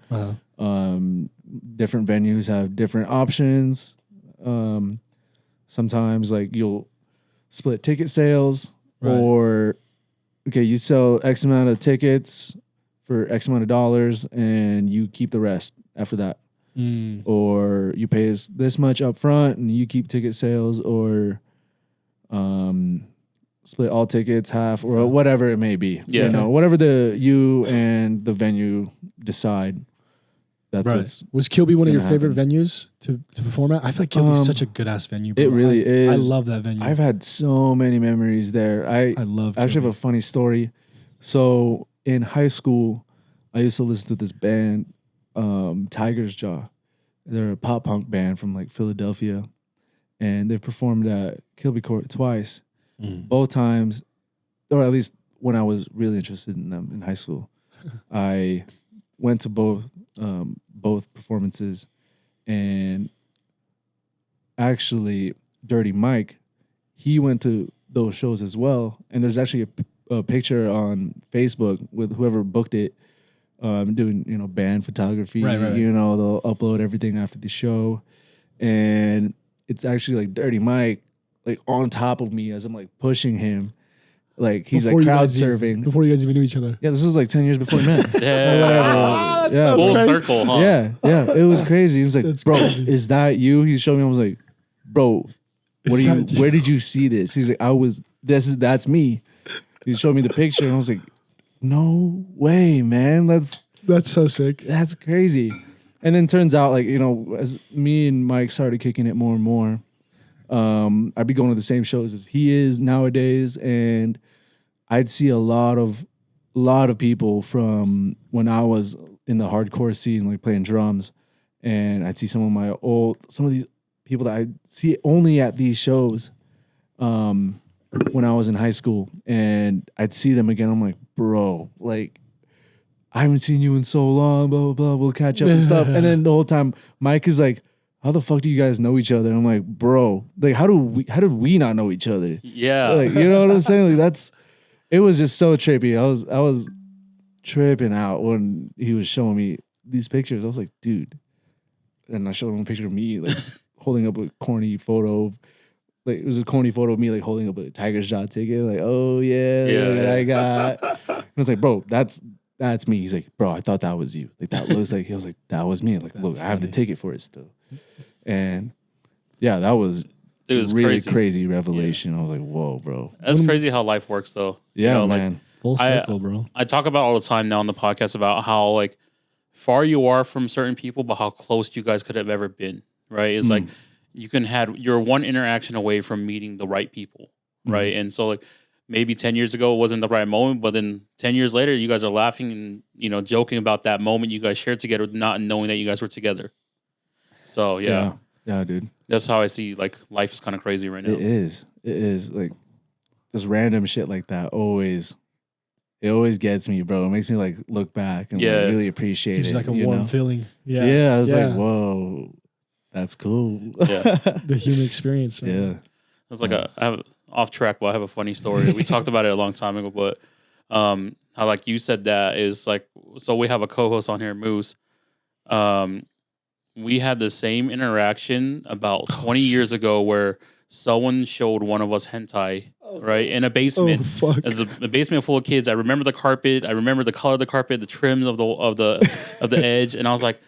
Different venues have different options. Sometimes like you'll split ticket sales, or okay, you sell X amount of tickets for X amount of dollars, and you keep the rest after that. Or you pay us this much up front, and you keep ticket sales, or split all tickets half, or whatever it may be. Yeah. Whatever you and the venue decide. That's what's was Kilby one of your favorite venues to perform at? I feel like Kilby's such a good ass venue. Bro. It really is. I love that venue. I've had so many memories there. I love. Actually have a funny story. So in high school, I used to listen to this band, Tiger's Jaw. They're a pop punk band from like Philadelphia, and they performed at Kilby Court twice. Both times, or at least when I was really interested in them in high school, I went to both performances. And actually Dirty Mike, he went to those shows as well. And there's actually a picture on Facebook with whoever booked it, doing band photography. Right. They'll upload everything after the show, and it's actually like Dirty Mike like on top of me as I'm like pushing him. Like he's Before like you crowd guys surfing. Before you guys even knew each other. Yeah, this was like 10 years before we met. Yeah. Full circle, huh? Yeah. It was crazy. He was like, That's bro, crazy. is that you? He showed me. I was like, bro, where did you see this? He's like, that's me. He showed me the picture, and I was like, no way, man. That's so sick. That's crazy. And then turns out, like, as me and Mike started kicking it more and more, I'd be going to the same shows as he is nowadays, and I'd see a lot of people from when I was in the hardcore scene, like playing drums, and I'd see some of these people that I see only at these shows, when I was in high school, and I'd see them again. I'm like, bro, like, I haven't seen you in so long, blah, blah, blah. We'll catch up and stuff. And then the whole time, Mike is like, how the fuck do you guys know each other? And I'm like, bro, like, how did we not know each other? Yeah. Like, you know what I'm saying? Like, it was just so trippy. I was tripping out when he was showing me these pictures. I was like, dude. And I showed him a picture of me, like, holding up a corny photo. Like, it was a corny photo of me, like, holding up a Tiger's Jaw ticket. Like, oh, yeah, look what I got. And I was like, bro, that's me. He's like, bro, I thought that was you. Like, that looks like, he was like, that was me. Like, that's look, funny. I have the ticket for it still. And yeah, that was really crazy revelation. I was like, whoa, bro. That's crazy how life works, though. Yeah, man. Like, full circle, bro. I talk about all the time now on the podcast about how, like, far you are from certain people, but how close you guys could have ever been, right? It's like you're one interaction away from meeting the right people, right? And so, like, maybe 10 years ago it wasn't the right moment, but then 10 years later, you guys are laughing and, joking about that moment you guys shared together, not knowing that you guys were together. So, yeah. Yeah, dude. That's how I see, like, life is kind of crazy right now. It is. Like, just random shit like that it always gets me, bro. It makes me, like, look back and like, really appreciate it. It's like a warm feeling. Yeah. Yeah, I was like, whoa, that's cool. Yeah. The human experience. Right? Yeah. It's like I have off track, but I have a funny story. We talked about it a long time ago, but how, like, you said that is like, so we have a co-host on here, Moose. We had the same interaction about 20 years ago where someone showed one of us hentai, right, in a basement. Oh, fuck. There's a basement full of kids. I remember the carpet. I remember the color of the carpet, the trims of the edge. And I was like,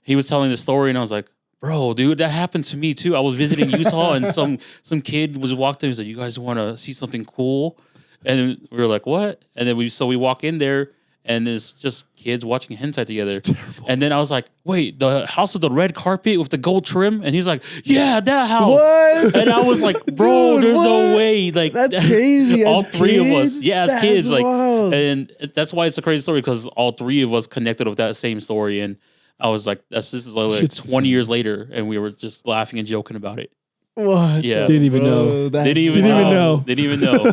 he was telling the story, and I was like, bro, dude, that happened to me too. I was visiting Utah, and some kid was walked in and said, "You guys want to see something cool?" And we were like, "What?" And then we walk in there, and it's just kids watching hentai together. And then I was like, "Wait, the house with the red carpet with the gold trim?" And he's like, "Yeah, that house." What? And I was like, "Bro, Dude, there's what? no way!" Like, that's crazy. all as three kids? of us, as That's kids, like, wild. and that's why it's a crazy story, because all three of us connected with that same story. And I was like, this is like 20 years later, and we were just laughing and joking about it. What? Yeah. Didn't even know. That's Didn't even know. Didn't even know.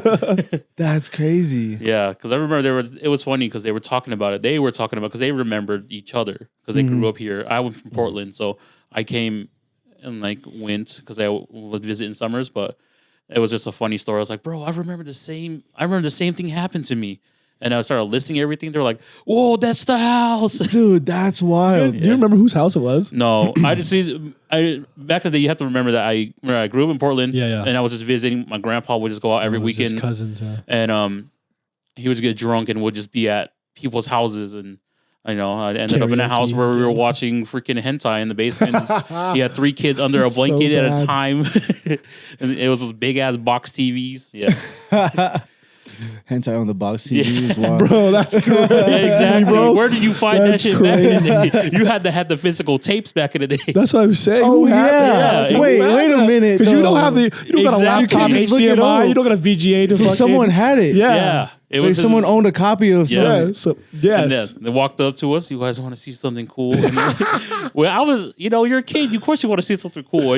That's crazy. Yeah, because I remember it was funny because they were talking about it. They were talking about because they remembered each other because they grew up here. I was from Portland, so I came and like went because I would visit in summers. But it was just a funny story. I was like, bro, I remember the same thing happened to me. And I started listing everything. They were like, "Whoa, that's the house, Dude, that's wild. Do you remember whose house it was? No, I didn't see. Back in the day, you have to remember that I grew up in Portland. Yeah. And I was just visiting. My grandpa would just go out every weekend. His cousins, yeah. And he would get drunk and would just be at people's houses. And I ended up in a house where we were watching freaking hentai in the basement. He had 3 kids under a blanket at a time, and it was those big ass box TVs. Yeah. Hentai on the box TV is wild. Bro, that's crazy, Yeah, exactly. bro. Where did you find that shit back in the day? You had to have the physical tapes back in the day. That's what I'm saying. Oh, Who had yeah. that? Yeah. Wait a minute. Because you don't though. have you don't got a Exactly. laptop You just look it HDMI, up. you don't got a VGA to So fucking. someone had it. Yeah. It Like was someone owned a copy of Yeah. something. Yeah. So And yes. then they walked up to us. You guys want to see something cool? And then, well, I was, you're a kid. Of course, you want to see something cool.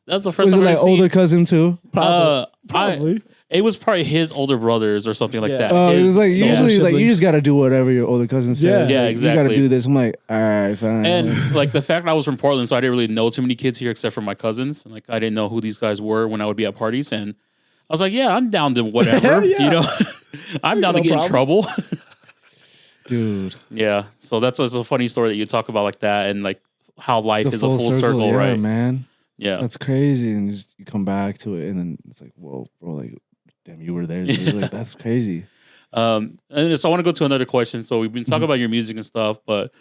That's the first Was it time like I see. older cousin too? Probably. It was probably his older brothers or something like Yeah. that. It was like Yeah. usually like you Siblings. just gotta do whatever your older cousin says. Yeah, Like, exactly. You gotta do this. I'm like, all right, fine. And like the fact that I was from Portland, so I didn't really know too many kids here except for my cousins. And like I didn't know who these guys were when I would be at parties. And I was like, yeah, I'm down to whatever. Yeah. I'm down to No get in trouble. dude, Yeah. So that's a funny story that you talk about like that and like how life the is a full circle, yeah, right? man. Yeah. That's crazy. And you come back to it, and then it's like, whoa, bro, like, damn, you were there. Dude. Like, that's crazy. And so I want to go to another question. So we've been talking about your music and stuff, but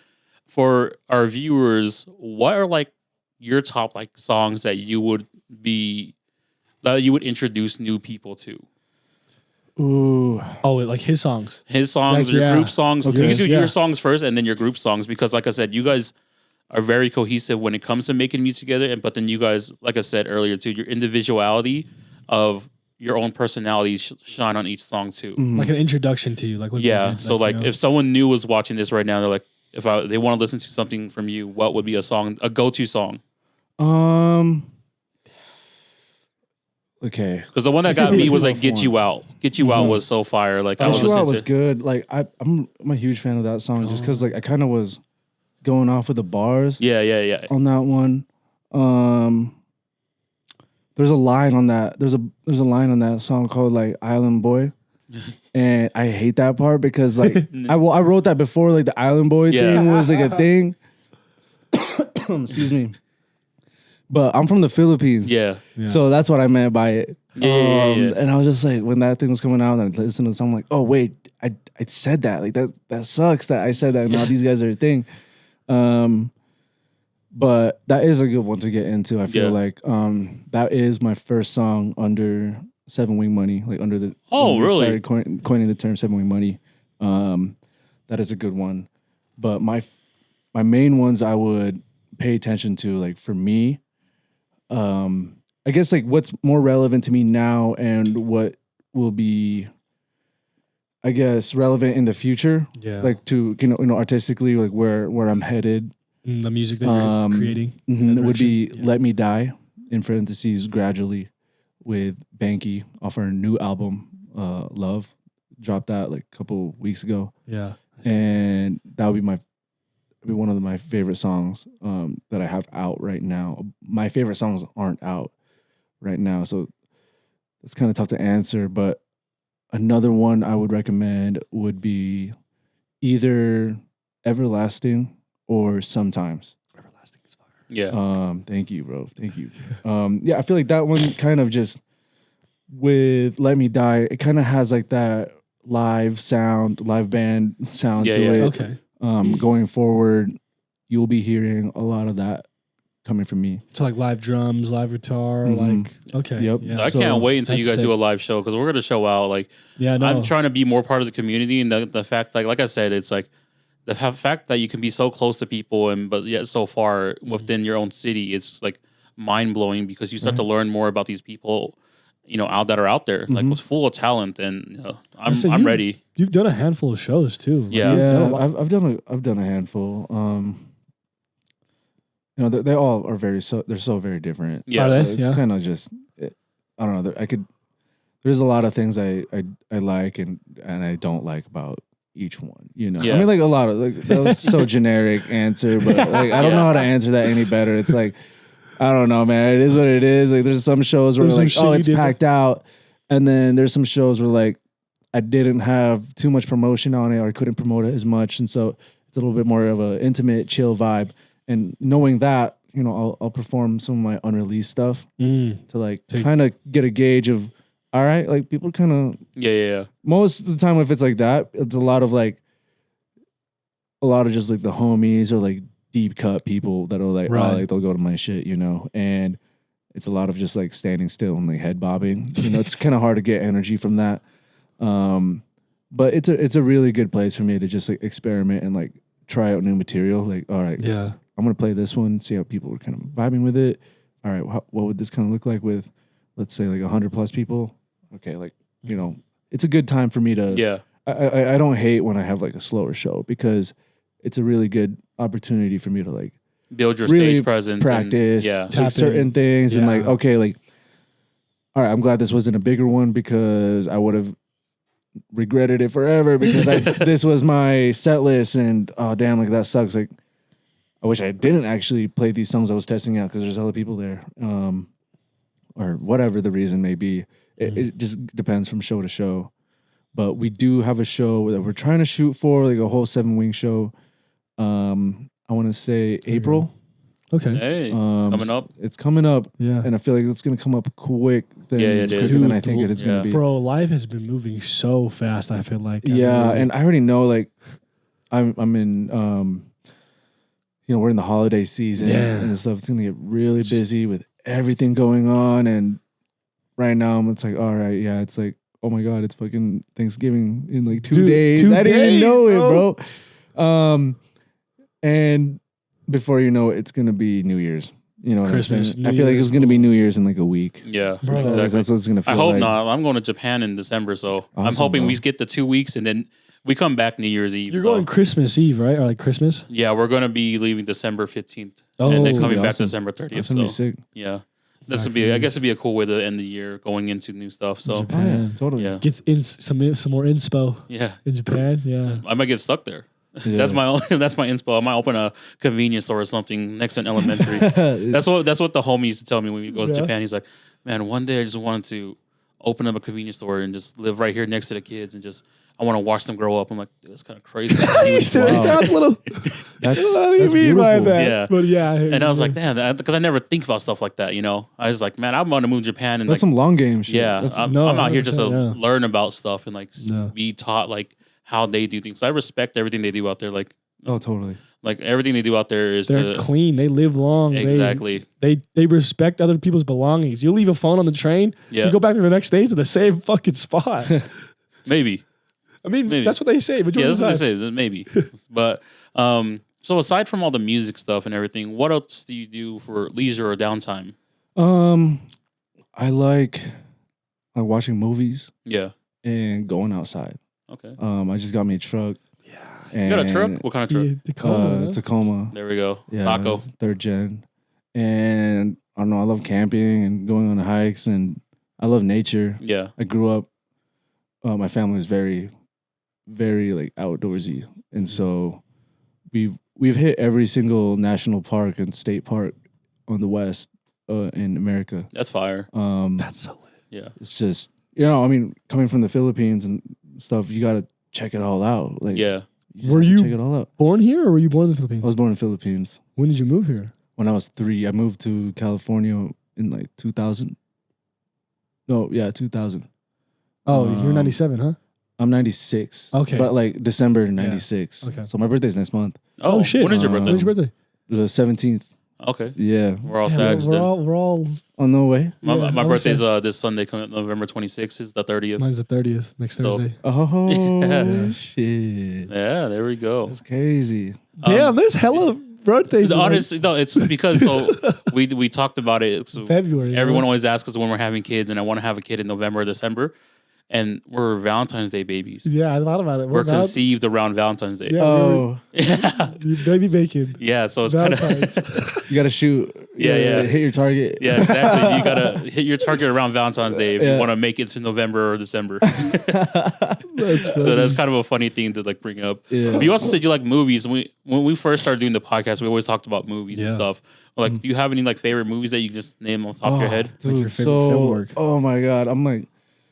for our viewers, what are like your top like songs that you would introduce new people to? Ooh, Oh, like his songs. His songs, Like, your yeah. group songs. Okay. You can do Yeah. your songs first and then your group songs because, like I said, you guys are very cohesive when it comes to making music together. But then you guys, like I said earlier, too, your individuality of your own personality shine on each song too. Like an introduction to you. Like what Yeah. you So like, if someone new was watching this right now, they're like, they want to listen to something from you, what would be a go-to song? okay. Because the one that got me was like "Get You Out." "Get You Out" was so fire. Like I was Get You Out listening was to. good. Like I'm a huge fan of that song just because like I kind of was going off with the bars Yeah. on that one. There's a line on that. There's a line on that song called like "Island Boy," and I hate that part because like I wrote that before like the Island Boy Yeah. thing was like a thing. Excuse me. But I'm from the Philippines. Yeah. So that's what I meant by it. Yeah. And I was just like, when that thing was coming out, and I listened to the song, I'm like, oh wait, I said that. Like that sucks that I said that. And now these guys are a thing. But that is a good one to get into. I feel like that is my first song under 7 Wing Money, like under the when we really? started coining the term 7 Wing Money. That is a good one. But my main ones I would pay attention to, like for me, I guess like what's more relevant to me now and what will be, I guess, relevant in the future. Yeah. Like to artistically, like where I'm headed. The music that you're creating. It would be direction. "Let Me Die" in parentheses gradually with Banky off our new album, Love. Dropped that like a couple weeks ago, Yeah. and that would be one of my favorite songs that I have out right now. My favorite songs aren't out right now, so it's kind of tough to answer. But another one I would recommend would be either "Everlasting" or "Sometimes." Everlasting is fire. Yeah. Thank you, bro. Thank you. Yeah, I feel like that one kind of just with "Let Me Die," it kind of has like that live band sound to Yeah. it. Okay. Going forward, you'll be hearing a lot of that coming from me. So like live drums, live guitar, Mhm. like okay. Yep. Yeah. I So, can't wait until you that's guys do sick. a live show because we're gonna show out. Like Yeah, no. I'm trying to be more part of the community, and the fact, like I said, it's like the fact that you can be so close to people but yet so far within your own city. It's like mind blowing because you start to learn more about these people, that are out there, like with full of talent, and I'm So I'm ready. You've done a handful of shows too. Yeah. Yeah, You've done a lot. I've done a handful. you know, they all are they're so very different. Yeah. So they? it's Yeah. kind of just, I don't know. There's a lot of things I like and I don't like about each one. You know, Yeah. I mean, like a lot of like that was so generic answer, but like I don't know how to answer that any better. It's like I don't know, man. It is what it is. Like there's some shows where There's like, some oh, shit it's you did. packed out, and then there's some shows where like I didn't have too much promotion on it or I couldn't promote it as much, and so it's a little bit more of an intimate, chill vibe. And knowing that, you know, I'll perform some of my unreleased stuff to like kind of get a gauge of, all right, like people kind of Yeah. most of the time if it's like that, it's a lot of just like the homies or like deep cut people that are like, Right. oh, like they'll go to my shit, you know, and it's a lot of just like standing still and like head bobbing. You know, it's kind of hard to get energy from that. But it's a really good place for me to just like experiment and like try out new material. Like, all right, Yeah. I'm gonna play this one, see how people are kind of vibing with it. All right, what would this kind of look like with, let's say, like 100+ people? Okay, like you know, it's a good time for me to. Yeah. I don't hate when I have like a slower show because it's a really good opportunity for me to like Build your really stage presence. practice, And, yeah. like Tap certain in. things, and like Yeah. okay, like all right, I'm glad this wasn't a bigger one because I would have regretted it forever because this was my set list and oh damn, like that sucks. Like I wish I didn't actually play these songs I was testing out because there's other people there, or whatever the reason may be. It just depends from show to show. But we do have a show that we're trying to shoot for, like a whole 7-wing show. I want to say April. Okay. Hey, coming up. It's coming up, Yeah. and I feel like it's gonna come up quick. Yeah, it is. quicker than I think it is Yeah. gonna be. Bro, life has been moving so fast. I feel like. Yeah, and I already know like I'm in you know, we're in the holiday season and stuff. It's gonna get really busy with everything going on, and right now it's like, all right, yeah, it's like, oh my god, it's fucking Thanksgiving in like 2 days. 2 I didn't even days, know it, bro. And before you know it, it's gonna be New Year's. You know what Christmas, I'm saying? New I feel like Year's, it's gonna be New Year's in like a week. Yeah. Bro. Exactly. That's what it's gonna feel I hope like. not. I'm going to Japan in December, so I'm Awesome, hoping bro. we get the 2 weeks and then we come back New Year's Eve. You're so. going Christmas Eve, right? Or like Christmas? Yeah, we're going to be leaving December 15th Oh, and then that's coming gonna be back awesome. December 30th. That's gonna be So sick. yeah, this would be. I guess it'd be a cool way to end the year, going into new stuff. So Japan. Oh, yeah, totally. yeah, Get in some more inspo yeah. in Japan. Yeah. I might get stuck there. Yeah. That's my inspo. I might open a convenience store or something next to an elementary. That's what the homie used to tell me when we go to Yeah. Japan. He's like, man, one day I just wanted to open up a convenience store and just live right here next to the kids and just I want to watch them grow up. I'm like, dude, that's kind of crazy. He sounds a little. That's What do you mean by beautiful. that? Yeah. But yeah. And I was like, damn, because I never think about stuff like that, you know. I was like, man, I'm going to move to Japan and That's like, some long game shit. yeah, That's- I'm No, out here just to 100%, yeah. learn about stuff and like Yeah. be taught like how they do things. So I respect everything they do out there. oh, totally. Like everything they do out there is They're to clean. They live long. exactly. They respect other people's belongings. You leave a phone on the train. Yeah, You go back to the next day to the same fucking spot. maybe. I mean, Maybe. that's what they say. Yeah, Majority that's of what the they time. say. Maybe, but so aside from all the music stuff and everything, what else do you do for leisure or downtime? I like watching movies Yeah. and going outside. Okay. I just got me a truck. Yeah. And, You got a truck? What kind of truck? Yeah, Tacoma, huh? Tacoma. There we go. Yeah, Taco. 3rd gen. And I don't know, I love camping and going on hikes and I love nature. Yeah. I grew up, my family was very, very like outdoorsy. And so we've hit every single national park and state park on the West in America. That's fire. That's so lit. Yeah. It's just, you know, I mean, coming from the Philippines and stuff, you got to check it all out. Like, Yeah. just Were have to you- check it all out? Born here or were you born in the I Philippines? was born in the Philippines. When did you move here? When I was 3, I moved to California in like 2000. No, yeah, 2000. Oh, you're Um, 97, huh? I'm 96. Okay. But like December 96. Okay. So my birthday's next month, Oh, shit. When is your Um, birthday? When's your birthday? the 17th. Okay. Yeah. We're all Yeah, sags we're then. all. Oh, no way. My, Yeah, my I would birthday's say- this Sunday, coming November 26th. Is the 30th. Mine's the 30th next So- Thursday. Oh, Yeah. shit. Yeah, there we go. That's crazy. Damn, there's hella birthdays. in, like, Honestly, no, it's because so we talked about it. So February. everyone right? always asks us when we're having kids, and I want to have a kid in November or December. and we're Valentine's Day babies. Yeah, I thought about it. We're conceived around Valentine's Day. Yeah, Oh, Yeah. baby bacon. Yeah, so it's kind of you gotta shoot. Yeah. Hit your target. yeah, exactly. You gotta hit your target around Valentine's Day if you want to make it to November or December. So that's kind of a funny thing to like bring up. Yeah. But you also said you like movies. When we first started doing the podcast, we always talked about movies and stuff. Like, do you have any like favorite movies that you just name on top of your head? Dude, like your favorite film work. Oh my god, I'm like,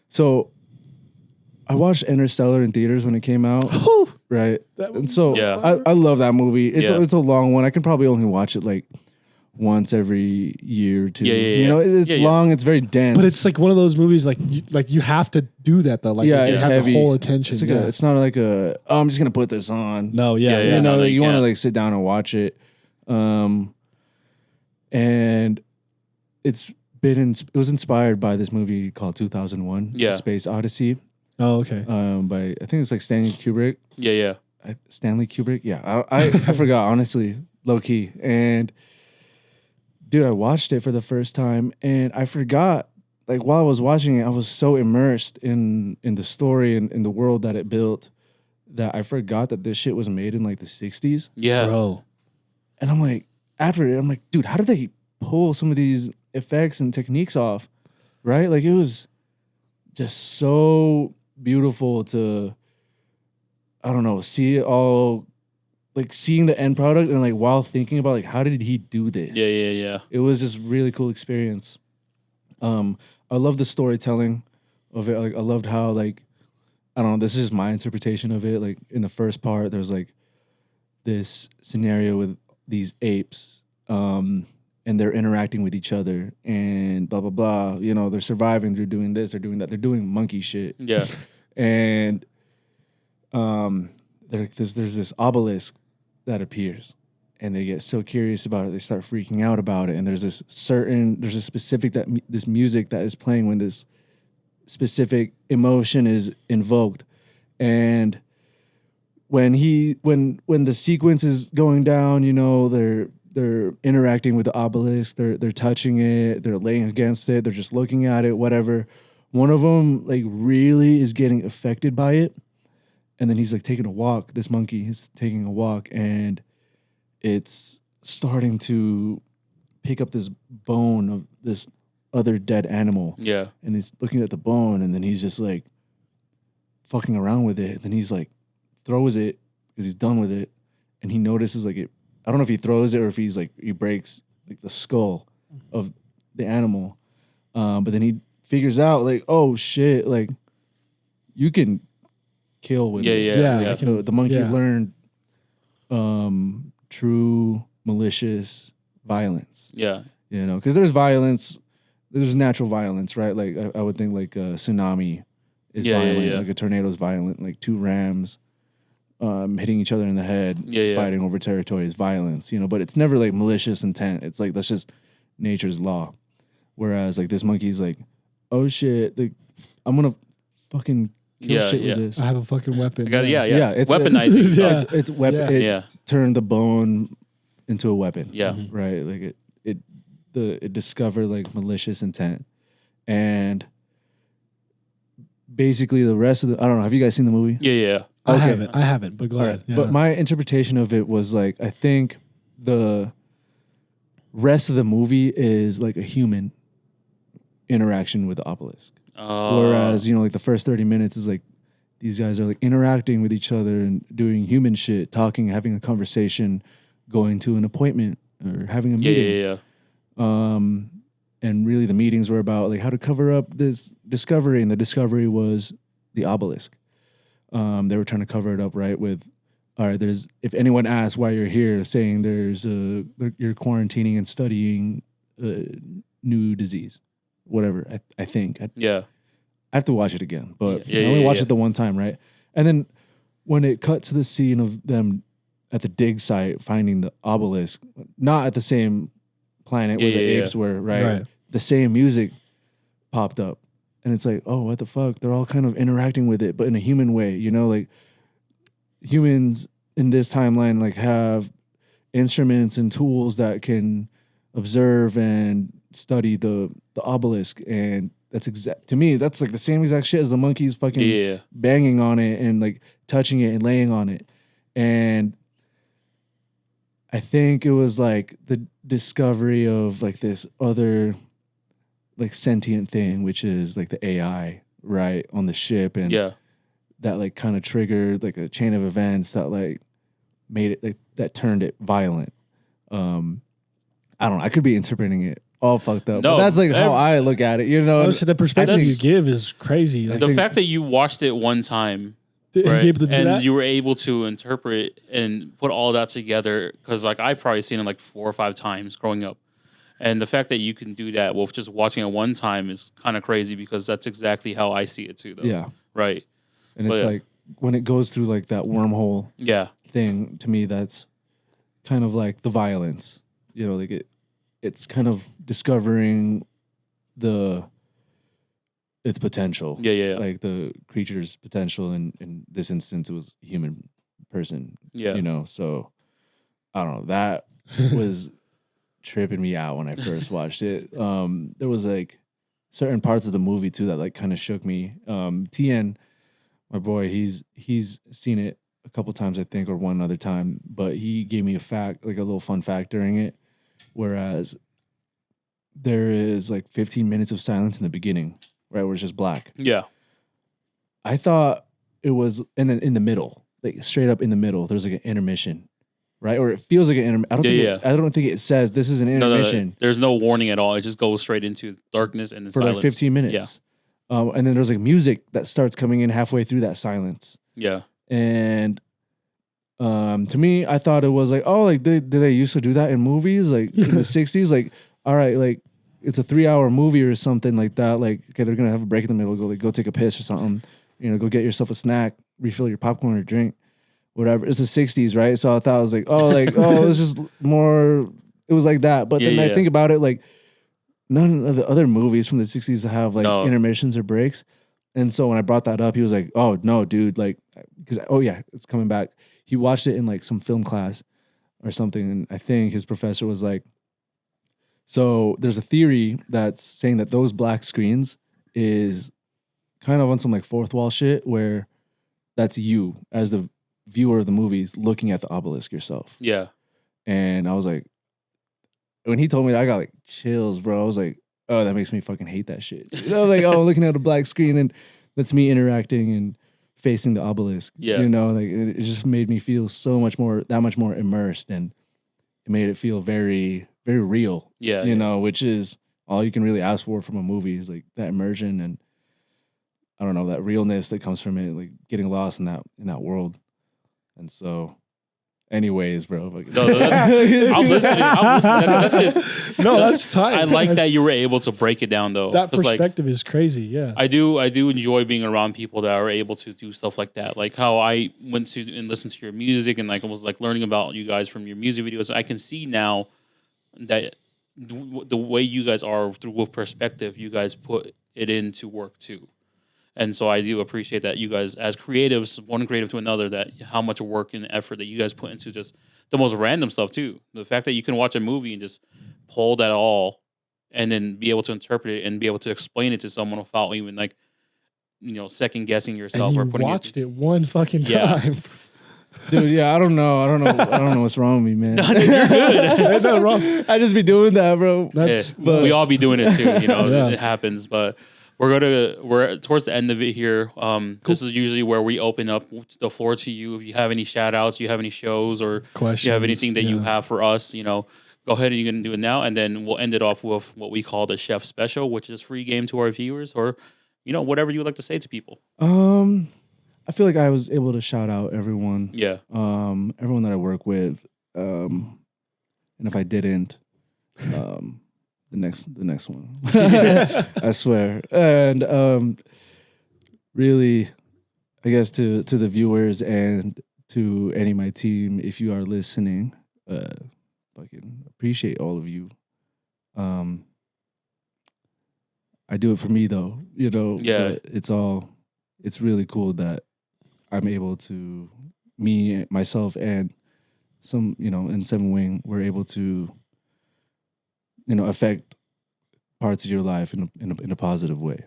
so I watched Interstellar in theaters when it came out, right? And so I love that movie. It's a long one. I can probably only watch it like once every year or two. You know, it's long. It's very dense. But it's like one of those movies like you have to do that though. Like it's have heavy. the whole attention. It's, like it's not like oh, I'm just gonna put this on. No, you know, like, you want to like sit down and watch it. And it was inspired by this movie called 2001, Space Odyssey. Oh, okay. By I think it's like Stanley Kubrick. Stanley Kubrick. Yeah, I forgot, honestly, low key. And dude, I watched it for the first time, and I forgot. Like while I was watching it, I was so immersed in the story and in the world that it built that I forgot that this shit was made in like the 60s. Yeah, bro. And I'm like, after it, I'm like, dude, how did they pull some of these effects and techniques off? Right? Like it was just so beautiful to, I don't know, see it all, like seeing the end product and like while thinking about like how did he do this? Yeah. It was just really cool experience. I love the storytelling of it. Like I loved how like, I don't know, this is just my interpretation of it. Like in the first part, there's like this scenario with these apes, and they're interacting with each other and blah, blah, blah. You know, they're surviving, they're doing this, they're doing that, they're doing monkey shit. Yeah. And there's this obelisk that appears and they get so curious about it, they start freaking out about it. And there's a specific this music that is playing when this specific emotion is invoked. And when the sequence is going down, you know, they're interacting with the obelisk, they're touching it, they're laying against it, they're just looking at it, whatever. One of them like really is getting affected by it, and then he's like taking a walk. This monkey is taking a walk, and it's starting to pick up this bone of this other dead animal. Yeah, and he's looking at the bone, and then he's just like fucking around with it. And then he's like throws it because he's done with it, and he notices like it. I don't know if he throws it or if he breaks like the skull of the animal, but then he figures out like, oh shit, like you can kill with this. Yeah. The monkey learned true malicious violence. Yeah, you know, because there's violence, there's natural violence, right? Like I would think like a tsunami is violent, like a tornado is violent, like two rams hitting each other in the head, fighting over territory is violence, you know, but it's never like malicious intent. It's like that's just nature's law. Whereas like this monkey's like, oh shit, like I'm gonna fucking kill shit with this. I have a fucking weapon. It's weaponizing. It's weapon. It turned the bone into a weapon. Yeah, right. Like it discovered like malicious intent, and basically the rest of the, I don't know. Have you guys seen the movie? Yeah. Okay. I haven't, but go ahead. Yeah. But my interpretation of it was like, I think the rest of the movie is like a human interaction with the obelisk. Whereas, you know, like the first 30 minutes is like these guys are like interacting with each other and doing human shit, talking, having a conversation, going to an appointment or having a meeting. And really the meetings were about like how to cover up this discovery, and the discovery was the obelisk. They were trying to cover it up, right? With, all right, if anyone asks why you're here, saying you're quarantining and studying a new disease, whatever. I think. I have to watch it again, but I only watched it the one time, right? And then when it cut to the scene of them at the dig site finding the obelisk, not at the same planet where the apes were, right? The same music popped up. And it's like, oh, what the fuck? They're all kind of interacting with it, but in a human way, you know, like humans in this timeline like have instruments and tools that can observe and study the obelisk and to me, that's like the same exact shit as the monkeys fucking banging on it and like touching it and laying on it. And I think it was like the discovery of like this other like sentient thing, which is like the AI, right, on the ship. And that like kind of triggered like a chain of events that like made it like that turned it violent. I don't know. I could be interpreting it all fucked up. No, but that's like how I look at it, you know. So the perspective you give is crazy. The fact that you watched it one time, right, and you were able to interpret and put all that together, because like I've probably seen it like 4 or 5 times growing up. And the fact that you can do that with just watching it one time is kind of crazy, because that's exactly how I see it too, though. Yeah. Right. And it's like when it goes through like that wormhole thing, to me, that's kind of like the violence. You know, like it's kind of discovering its potential. Yeah. Like the creature's potential. And in this instance, it was a human person. Yeah. You know, so I don't know. That was tripping me out when I first watched it. There was like certain parts of the movie too that like kind of shook me. TN, my boy, he's seen it a couple times, I think, or one other time, but he gave me a fact, like a little fun fact during it. Whereas there is like 15 minutes of silence in the beginning, right, where it's just black. Yeah. I thought it was, and then in the middle, like straight up in the middle, there's like an intermission. Right, or it feels like an intermission. I don't think it says this is an intermission. No, there's no warning at all. It just goes straight into darkness and then for silence. Like 15 minutes. Yeah, and then there's like music that starts coming in halfway through that silence. Yeah, and to me, I thought it was like, oh, like did they used to do that in movies, like in the 60s? Like, all right, like it's a 3-hour movie or something like that. Like, okay, they're gonna have a break in the middle, go take a piss or something. You know, go get yourself a snack, refill your popcorn or drink. Whatever. It's the 60s, right? So I thought I was like, it was just more, it was like that. But then I think about it, like none of the other movies from the 60s have like intermissions or breaks. And so when I brought that up, he was like, oh no, dude, like, because it's coming back. He watched it in like some film class or something. And I think his professor was like, so there's a theory that's saying that those black screens is kind of on some like fourth wall shit, where that's you as the viewer of the movies looking at the obelisk yourself. Yeah. And I was like, when he told me that, I got like chills, bro. I was like, oh, that makes me fucking hate that shit. You know, like, oh, looking at a black screen and that's me interacting and facing the obelisk. Yeah. You know, like it just made me feel that much more immersed, and it made it feel very, very real. Yeah. You know, which is all you can really ask for from a movie, is like that immersion and I don't know, that realness that comes from it, like getting lost in that world. And so, anyways, bro. I'm listening. That's tight. I like that you were able to break it down, though. That perspective is crazy. Yeah, I do enjoy being around people that are able to do stuff like that. Like how I went to and listened to your music and like was like learning about you guys from your music videos. I can see now that the way you guys are with perspective, you guys put it into work too. And so I do appreciate that you guys, as creatives, one creative to another, that how much work and effort that you guys put into just the most random stuff too. The fact that you can watch a movie and just pull that all and then be able to interpret it and be able to explain it to someone without even like, second guessing yourself. And you watched it one fucking time. Yeah. Dude, yeah, I don't know what's wrong with me, man. No, dude, you're good. Ain't nothing wrong. I just be doing that, bro. We all be doing it too, It happens, but we're towards the end of it here. Cool. This is usually where we open up the floor to you. If you have any shout outs, you have any shows, or questions, you have anything that you have for us, go ahead and you can do it now. And then we'll end it off with what we call the Chef Special, which is free game to our viewers, or, whatever you would like to say to people. I feel like I was able to shout out everyone. Yeah. Everyone that I work with. And if I didn't, the next one. I swear. And really, I guess to the viewers and to any of my team, if you are listening, fucking appreciate all of you. I do it for me though, Yeah. It's really cool that I'm able to, myself, and some, in Seven Wing, we're able to, affect parts of your life in a positive way.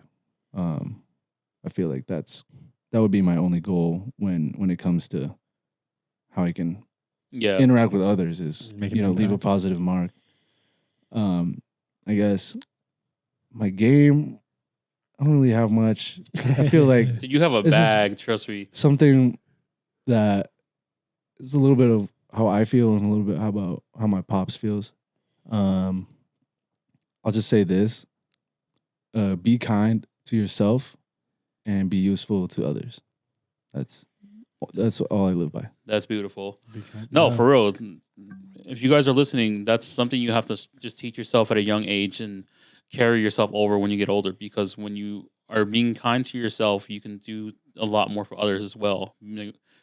I feel like that would be my only goal when it comes to how I can interact with others is leave a positive mark. I guess my game, I don't really have much. I feel like you have a bag, trust me. Something that is a little bit of how I feel and a little bit about how my pops feels. I'll just say this. Be kind to yourself and be useful to others. That's all I live by. That's beautiful. No, for real. If you guys are listening, that's something you have to just teach yourself at a young age and carry yourself over when you get older. Because when you are being kind to yourself, you can do a lot more for others as well.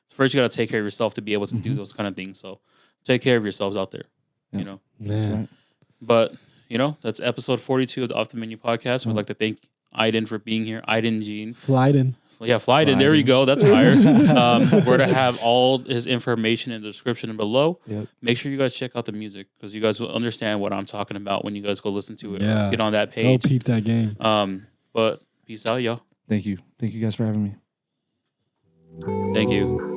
First, you got to take care of yourself to be able to do those kind of things. So take care of yourselves out there. Yeah. You know. That's right. But that's episode 42 of the Off the Menu podcast. We'd like to thank Idan for being here. Idan, Gene. Flyden. Yeah, Flyden. There you go. That's fire. We're to have all his information in the description below. Yep. Make sure you guys check out the music because you guys will understand what I'm talking about when you guys go listen to it. Yeah. Get on that page. Go peep that game. But peace out, y'all. Thank you. Thank you guys for having me. Thank you.